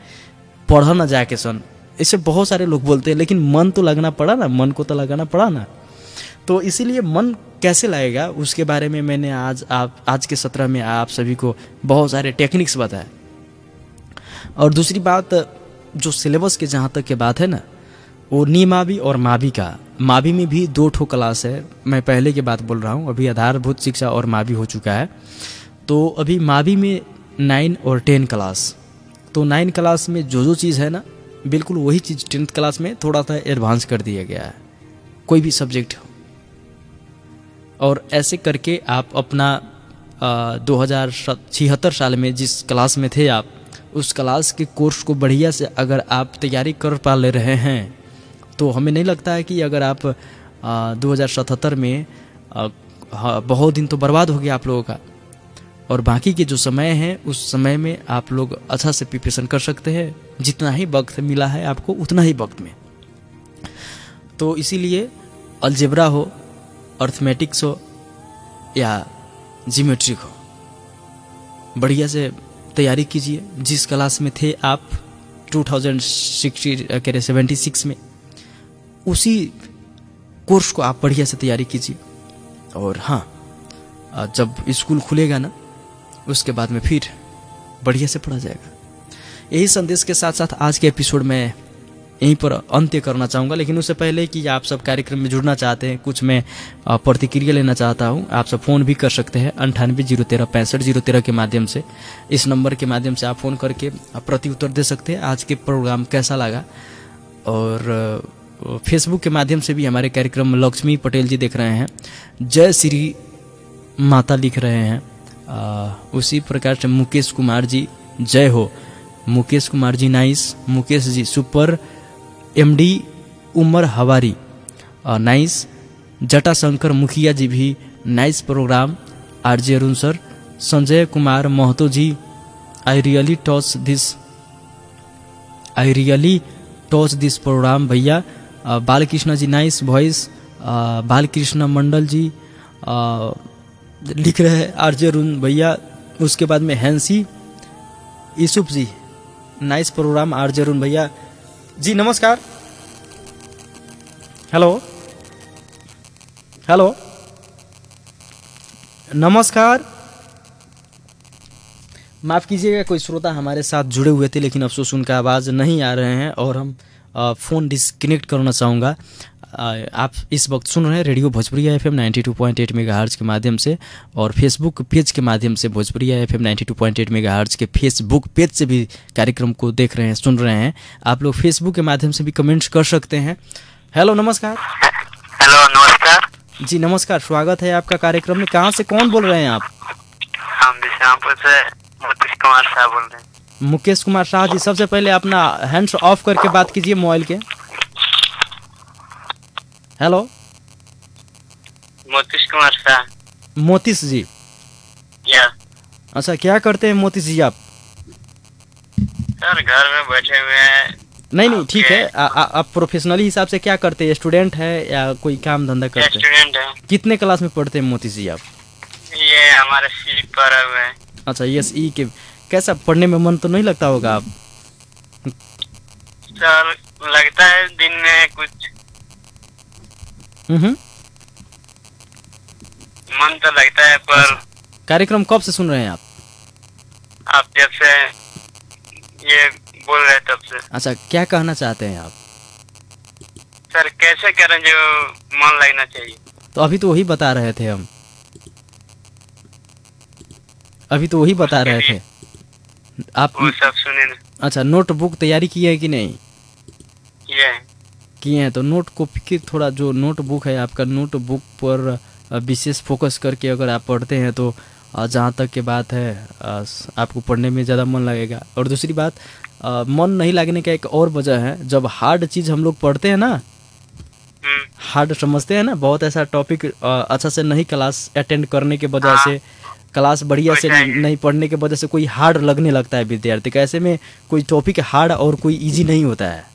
पढ़ा ना जाके सन, इससे बहुत सारे लोग बोलते हैं, लेकिन मन तो लगना पड़ा ना, मन को तो लगाना पड़ा ना। तो इसीलिए मन कैसे लगेगा, उसके बारे में मैंने आज के सत्र में आप सभी को बहुत सारे टेक्निक्स बताए। और दूसरी बात, जो सिलेबस के जहाँ तक की बात है ना, वो निमावी और मावी का, मावी में भी 2 ठो क्लास है। मैं पहले की बात बोल रहा हूँ, अभी आधारभूत शिक्षा और मावी हो चुका है, तो अभी मावी में 9 और 10 क्लास। तो 9 क्लास में जो चीज़ है ना, बिल्कुल वही चीज़ 10th क्लास में थोड़ा सा एडवांस कर दिया गया है, कोई भी सब्जेक्ट हो। और ऐसे करके आप अपना 2076 साल में जिस क्लास में थे आप, उस क्लास के कोर्स को बढ़िया से अगर आप तैयारी कर पा ले रहे हैं, तो हमें नहीं लगता है कि अगर आप 2077 में बहुत दिन तो बर्बाद हो गया आप लोगों का, और बाकी के जो समय है उस समय में आप लोग अच्छा से प्रिपरेशन कर सकते हैं। जितना ही वक्त मिला है आपको, उतना ही वक्त में। तो इसीलिए अलजेब्रा हो, अर्थमेटिक्स हो या ज्योमेट्रिक हो, बढ़िया से तैयारी कीजिए। जिस क्लास में थे आप 2076 में, उसी कोर्स को आप बढ़िया से तैयारी कीजिए। और हाँ, जब स्कूल खुलेगा ना, उसके बाद में फिर बढ़िया से पढ़ा जाएगा। यही संदेश के साथ साथ आज के एपिसोड में यहीं पर अंत्य करना चाहूँगा। लेकिन उससे पहले कि आप सब कार्यक्रम में जुड़ना चाहते हैं, कुछ मैं प्रतिक्रिया लेना चाहता हूँ। आप सब फ़ोन भी कर सकते हैं 98-013-65-013 के माध्यम से। इस नंबर के माध्यम से आप फ़ोन करके प्रति उत्तर दे सकते हैं, आज के प्रोग्राम कैसा लगा। और फेसबुक के माध्यम से भी हमारे कार्यक्रम लक्ष्मी पटेल जी देख रहे हैं, जय श्री माता लिख रहे हैं। उसी प्रकार से मुकेश कुमार जी, जय हो। Mukesh Kumar ji nice, Mukesh ji super, MD Umar Hawari nice, Jatashankar Mukhiya ji भी nice program, RJ Arun sir, Sanjay Kumar Mahto ji I really touch this program भैया। Balkrishna ji nice voice. बालकृष्ण मंडल जी लिख रहे हैं आरजे अरुण भैया। उसके बाद में Hansi Yusuf ji nice program RJ Arun भैया जी। नमस्कार। हेलो हेलो नमस्कार। माफ़ कीजिएगा, कोई श्रोता हमारे साथ जुड़े हुए थे लेकिन अफसोस उनका आवाज़ नहीं आ रहे हैं और हम फ़ोन डिस्कनेक्ट करना चाहूँगा। आप इस वक्त सुन रहे हैं रेडियो भोजपुरिया FM 92.8 मेगाहर्ट्ज़ के माध्यम से और फेसबुक पेज के माध्यम से भोजपुरिया FM 92.8 मेगाहर्ट्ज़ के फेसबुक पेज से भी कार्यक्रम को देख रहे हैं, सुन रहे हैं। आप लोग फेसबुक के माध्यम से भी कमेंट्स कर सकते हैं। हेलो नमस्कार। हेलो नमस्कार जी नमस्कार, स्वागत है आपका कार्यक्रम में। कहाँ से कौन बोल रहे हैं आप? हम बिशामपुर से मुकेश कुमार शाह बोल रहे हैं। मुकेश कुमार शाह जी, सबसे पहले अपना हैंड्स ऑफ करके बात कीजिए मोबाइल के। हेलो मोतीश कुमार शाह। मोतीश जी? या अच्छा, क्या करते हैं मोतीश जी आप? सर घर में बैठे हुए हैं। नहीं ठीक है, आप प्रोफेशनली हिसाब से क्या करते हैं? स्टूडेंट है या कोई काम धंधा करते हैं? स्टूडेंट है। कितने क्लास में पढ़ते हैं मोतीश जी आप? ये हमारे सी पढ़े हुए हैं। अच्छा, यस ई के। कैसा पढ़ने में मन तो नहीं लगता होगा आप? सर लगता है दिन में कुछ मन तो लगता है पर। कार्यक्रम कब से सुन रहे हैं आप जब से ये बोल रहे तब से। अच्छा, क्या कहना चाहते हैं आप? सर कैसे करें जो मन लगना चाहिए? तो अभी तो वही बता रहे थे हम, आप वो सब सुने ना। अच्छा, नोटबुक तैयारी की है कि नहीं? किए हैं तो नोट कॉपी की थोड़ा जो नोटबुक है आपका, नोटबुक पर विशेष फोकस करके अगर आप पढ़ते हैं तो जहाँ तक की बात है आपको पढ़ने में ज़्यादा मन लगेगा। और दूसरी बात, मन नहीं लगने का एक और वजह है, जब हार्ड चीज़ हम लोग पढ़ते हैं ना, हार्ड समझते हैं ना, बहुत ऐसा टॉपिक अच्छा से नहीं क्लास अटेंड करने के वजह से, क्लास बढ़िया से नहीं पढ़ने के वजह से कोई हार्ड लगने लगता है विद्यार्थी का। ऐसे में कोई टॉपिक हार्ड और कोई इजी नहीं होता है।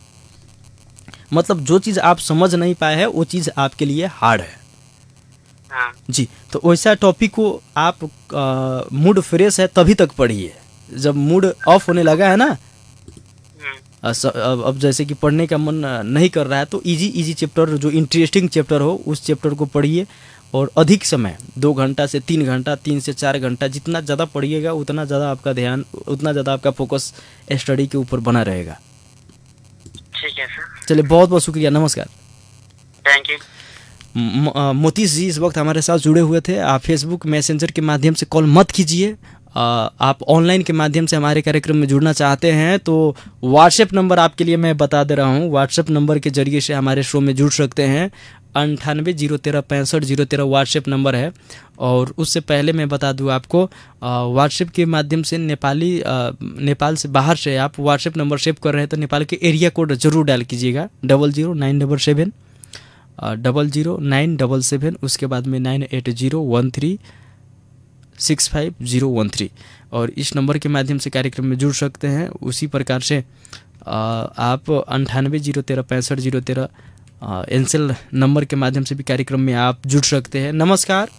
मतलब जो चीज़ आप समझ नहीं पाए हैं वो चीज़ आपके लिए हार्ड है। जी, तो वैसा टॉपिक को आप मूड फ्रेश है तभी तक पढ़िए। जब मूड ऑफ होने लगा है ना, अब जैसे कि पढ़ने का मन नहीं कर रहा है तो इजी चैप्टर, जो इंटरेस्टिंग चैप्टर हो उस चैप्टर को पढ़िए और अधिक समय 2 घंटा से 3 घंटा, 3 से 4 घंटा जितना ज़्यादा पढ़िएगा उतना ज़्यादा आपका ध्यान, उतना ज़्यादा आपका फोकस स्टडी के ऊपर बना रहेगा। ठीक है सर। चलिए, बहुत बहुत शुक्रिया, नमस्कार। Thank you. मोतीश जी इस वक्त हमारे साथ जुड़े हुए थे। आप फेसबुक मैसेंजर के माध्यम से कॉल मत कीजिए। आप ऑनलाइन के माध्यम से हमारे कार्यक्रम में जुड़ना चाहते हैं तो व्हाट्सएप नंबर आपके लिए मैं बता दे रहा हूँ। व्हाट्सएप नंबर के जरिए से हमारे शो में जुड़ सकते हैं। 9803655013 व्हाट्सएप नंबर है। और उससे पहले मैं बता दूं आपको, व्हाट्सएप के माध्यम से नेपाल से बाहर से आप व्हाट्सएप नंबर सेव कर रहे हैं तो नेपाल के एरिया कोड जरूर डाल कीजिएगा, 00977 00977, उसके बाद में 9801365013। और इस नंबर के माध्यम से कार्यक्रम में जुड़ सकते हैं। उसी प्रकार से आप 9803655013 एनसेल नंबर के माध्यम से भी कार्यक्रम में आप जुड़ सकते हैं। नमस्कार।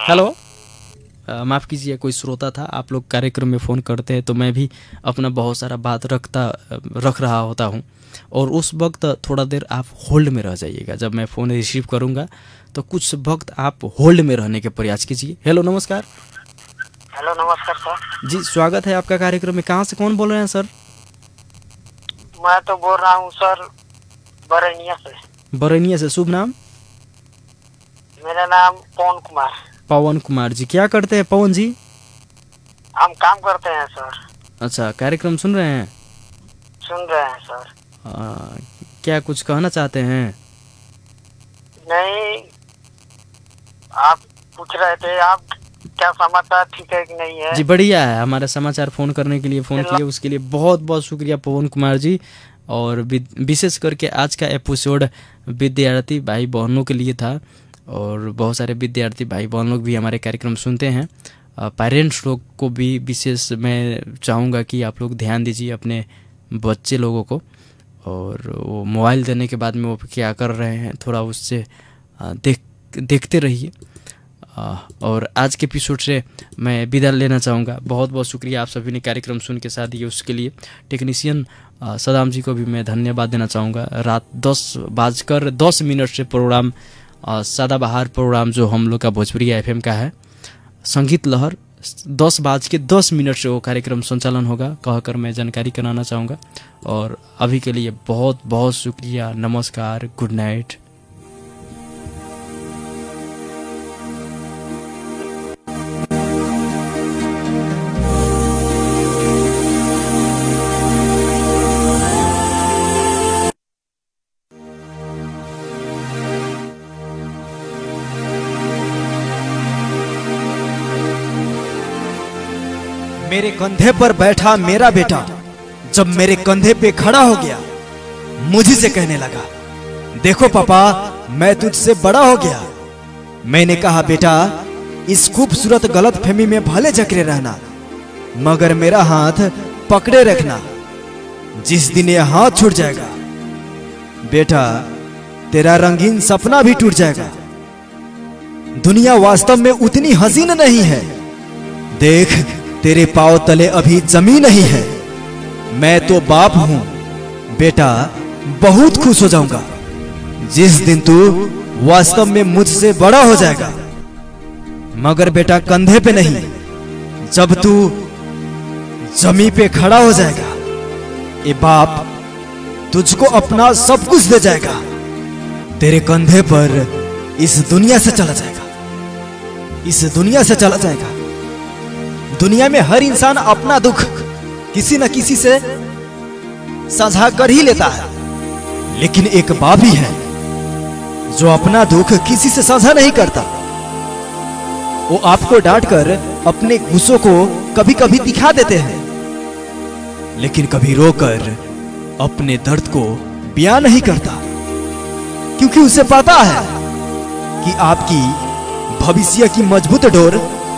हेलो, माफ़ कीजिए, कोई श्रोता था। आप लोग कार्यक्रम में फ़ोन करते हैं तो मैं भी अपना बहुत सारा बात रख रहा होता हूँ और उस वक्त थोड़ा देर आप होल्ड में रह जाइएगा। जब मैं फ़ोन रिसीव करूँगा तो कुछ वक्त आप होल्ड में रहने के प्रयास कीजिए। हेलो नमस्कार। हेलो नमस्कार सर। जी, स्वागत है आपका कार्यक्रम में। कहाँ से कौन बोल रहे हैं सर? मैं तो बोल रहा हूँ सर बरैनिया से। बरैनिया से, शुभ नाम? मेरा नाम पवन कुमार। पवन कुमार जी, क्या करते हैं पवन जी? हम काम करते हैं सर। अच्छा, कार्यक्रम सुन रहे हैं? सुन रहे हैं सर। क्या कुछ कहना चाहते हैं? नहीं, आप पूछ रहे थे आप क्या समाचार ठीक है कि नहीं है? जी बढ़िया है। हमारा समाचार फ़ोन करने के लिए फ़ोन किया, उसके लिए बहुत बहुत शुक्रिया पवन कुमार जी। और विशेष करके आज का एपिसोड विद्यार्थी भाई बहनों के लिए था और बहुत सारे विद्यार्थी भाई बहन लोग भी हमारे कार्यक्रम सुनते हैं। पेरेंट्स लोग को भी विशेष मैं चाहूँगा कि आप लोग ध्यान दीजिए अपने बच्चे लोगों को, और वो मोबाइल देने के बाद में वो क्या कर रहे हैं थोड़ा उससे देखते रहिए। और आज के एपिसोड से मैं विदा लेना चाहूँगा। बहुत बहुत शुक्रिया आप सभी ने कार्यक्रम सुन के साथ दिए, उसके लिए टेक्नीशियन सदाम जी को भी मैं धन्यवाद देना चाहूँगा। रात 10:10 से प्रोग्राम सदाबहार प्रोग्राम जो हम लोग का भोजपुरी FM का है संगीत लहर 10:10 से वो कार्यक्रम संचालन होगा कहकर मैं जानकारी कराना चाहूँगा। और अभी के लिए बहुत बहुत शुक्रिया, नमस्कार, गुड नाइट। मेरे कंधे पर बैठा मेरा बेटा जब मेरे कंधे पे खड़ा हो गया, मुझे से कहने लगा, देखो पापा मैं तुझसे बड़ा हो गया। मैंने कहा बेटा इस खूबसूरत गलतफहमी में भले जकड़े रहना, मगर मेरा हाथ पकड़े रखना। जिस दिन ये हाथ छूट जाएगा बेटा तेरा रंगीन सपना भी टूट जाएगा। दुनिया वास्तव में उतनी हसीन नहीं है, देख तेरे पांव तले अभी जमीन नहीं है। मैं तो बाप हूं बेटा, बहुत खुश हो जाऊंगा जिस दिन तू वास्तव में मुझसे बड़ा हो जाएगा, मगर बेटा कंधे पे नहीं, जब तू जमीन पे खड़ा हो जाएगा ये बाप तुझको अपना सब कुछ दे जाएगा। तेरे कंधे पर इस दुनिया से चला जाएगा, इस दुनिया से चला जाएगा। दुनिया में हर इंसान अपना दुख किसी न किसी से साझा कर ही लेता है, लेकिन एक बाप ही है जो अपना दुख किसी से साझा नहीं करता। वो आपको डांटकर अपने गुस्सों को कभी कभी दिखा देते हैं, लेकिन कभी रोकर अपने दर्द को बयान नहीं करता, क्योंकि उसे पता है कि आपकी भविष्य की मजबूत डोर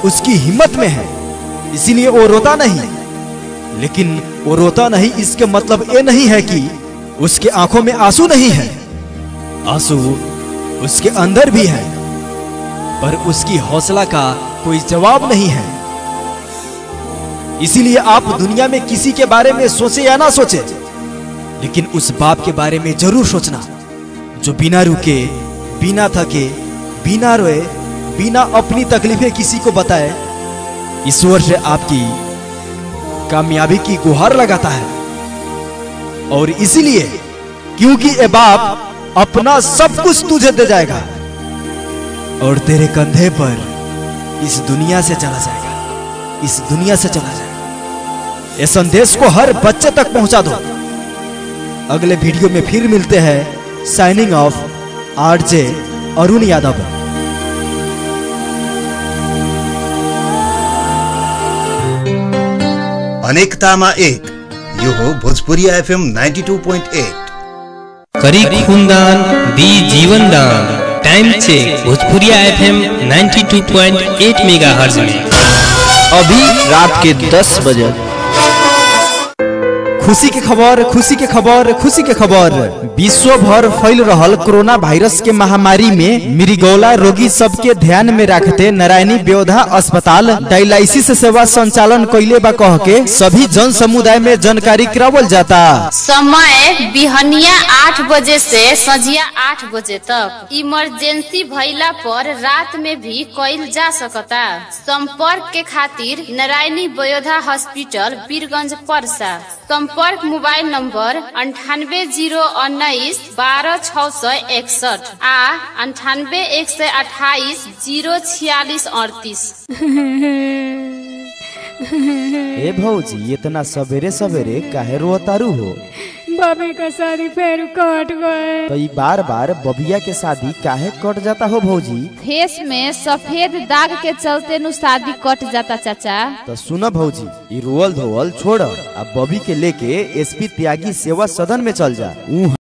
उसकी हिम्मत में है, इसीलिए वो रोता नहीं। लेकिन वो रोता नहीं इसके मतलब ये नहीं है कि उसके आंखों में आंसू नहीं है, आंसू उसके अंदर भी है, पर उसकी हौसला का कोई जवाब नहीं है। इसीलिए आप दुनिया में किसी के बारे में सोचे या ना सोचे, लेकिन उस बाप के बारे में जरूर सोचना जो बिना रुके, बिना थके, बिना रोए, बिना अपनी तकलीफें किसी को बताए ईश्वर से आपकी कामयाबी की गुहार लगाता है। और इसीलिए क्योंकि ये बाप अपना सब कुछ तुझे दे जाएगा और तेरे कंधे पर इस दुनिया से चला जाएगा, इस दुनिया से चला जाएगा। ये संदेश को हर बच्चे तक पहुंचा दो। अगले वीडियो में फिर मिलते हैं। Signing off RJ Arun Yadav. अनेकतामा एक, यो हो भोजपुरी FM 92.8। करी खूनदान दी जीवनदान। टाइम चेक भोजपुरिया FM 92.8 मेगाहर्ट्ज में अभी रात के 10 बजे। खुशी के खबर, खुशी के खबर, खुशी के खबर। विश्व भर फैल रहल कोरोना वायरस के महामारी में मृगौला रोगी सबके ध्यान में रखते नारायणी ब्योधा अस्पताल डायलिसिस सेवा संचालन कैले बा कह के सभी जन समुदाय में जानकारी करावल जाता। समय बिहनिया 8 बजे से संझिया 8 बजे तक। इमरजेंसी भइला पर रात में भी कइल जा सकता। संपर्क के खातिर नारायणी ब्योधा हॉस्पिटल बीरगंज परसा। संपर्क मोबाइल नंबर 980919 12661 आ 98128 046 38। ए भौजी इतना सवेरे सवेरे काहे रोतारू हो? बबी का शादी फिर कट गए। तो बार बार बबिया के शादी काहे कट जाता हो भौजी? फेस में सफेद दाग के चलते नु शादी कट जाता चाचा। तो सुनो भौजी, ई रोअल धोअल छोड़, अब बबी के लेके SP त्यागी सेवा सदन में चल जा।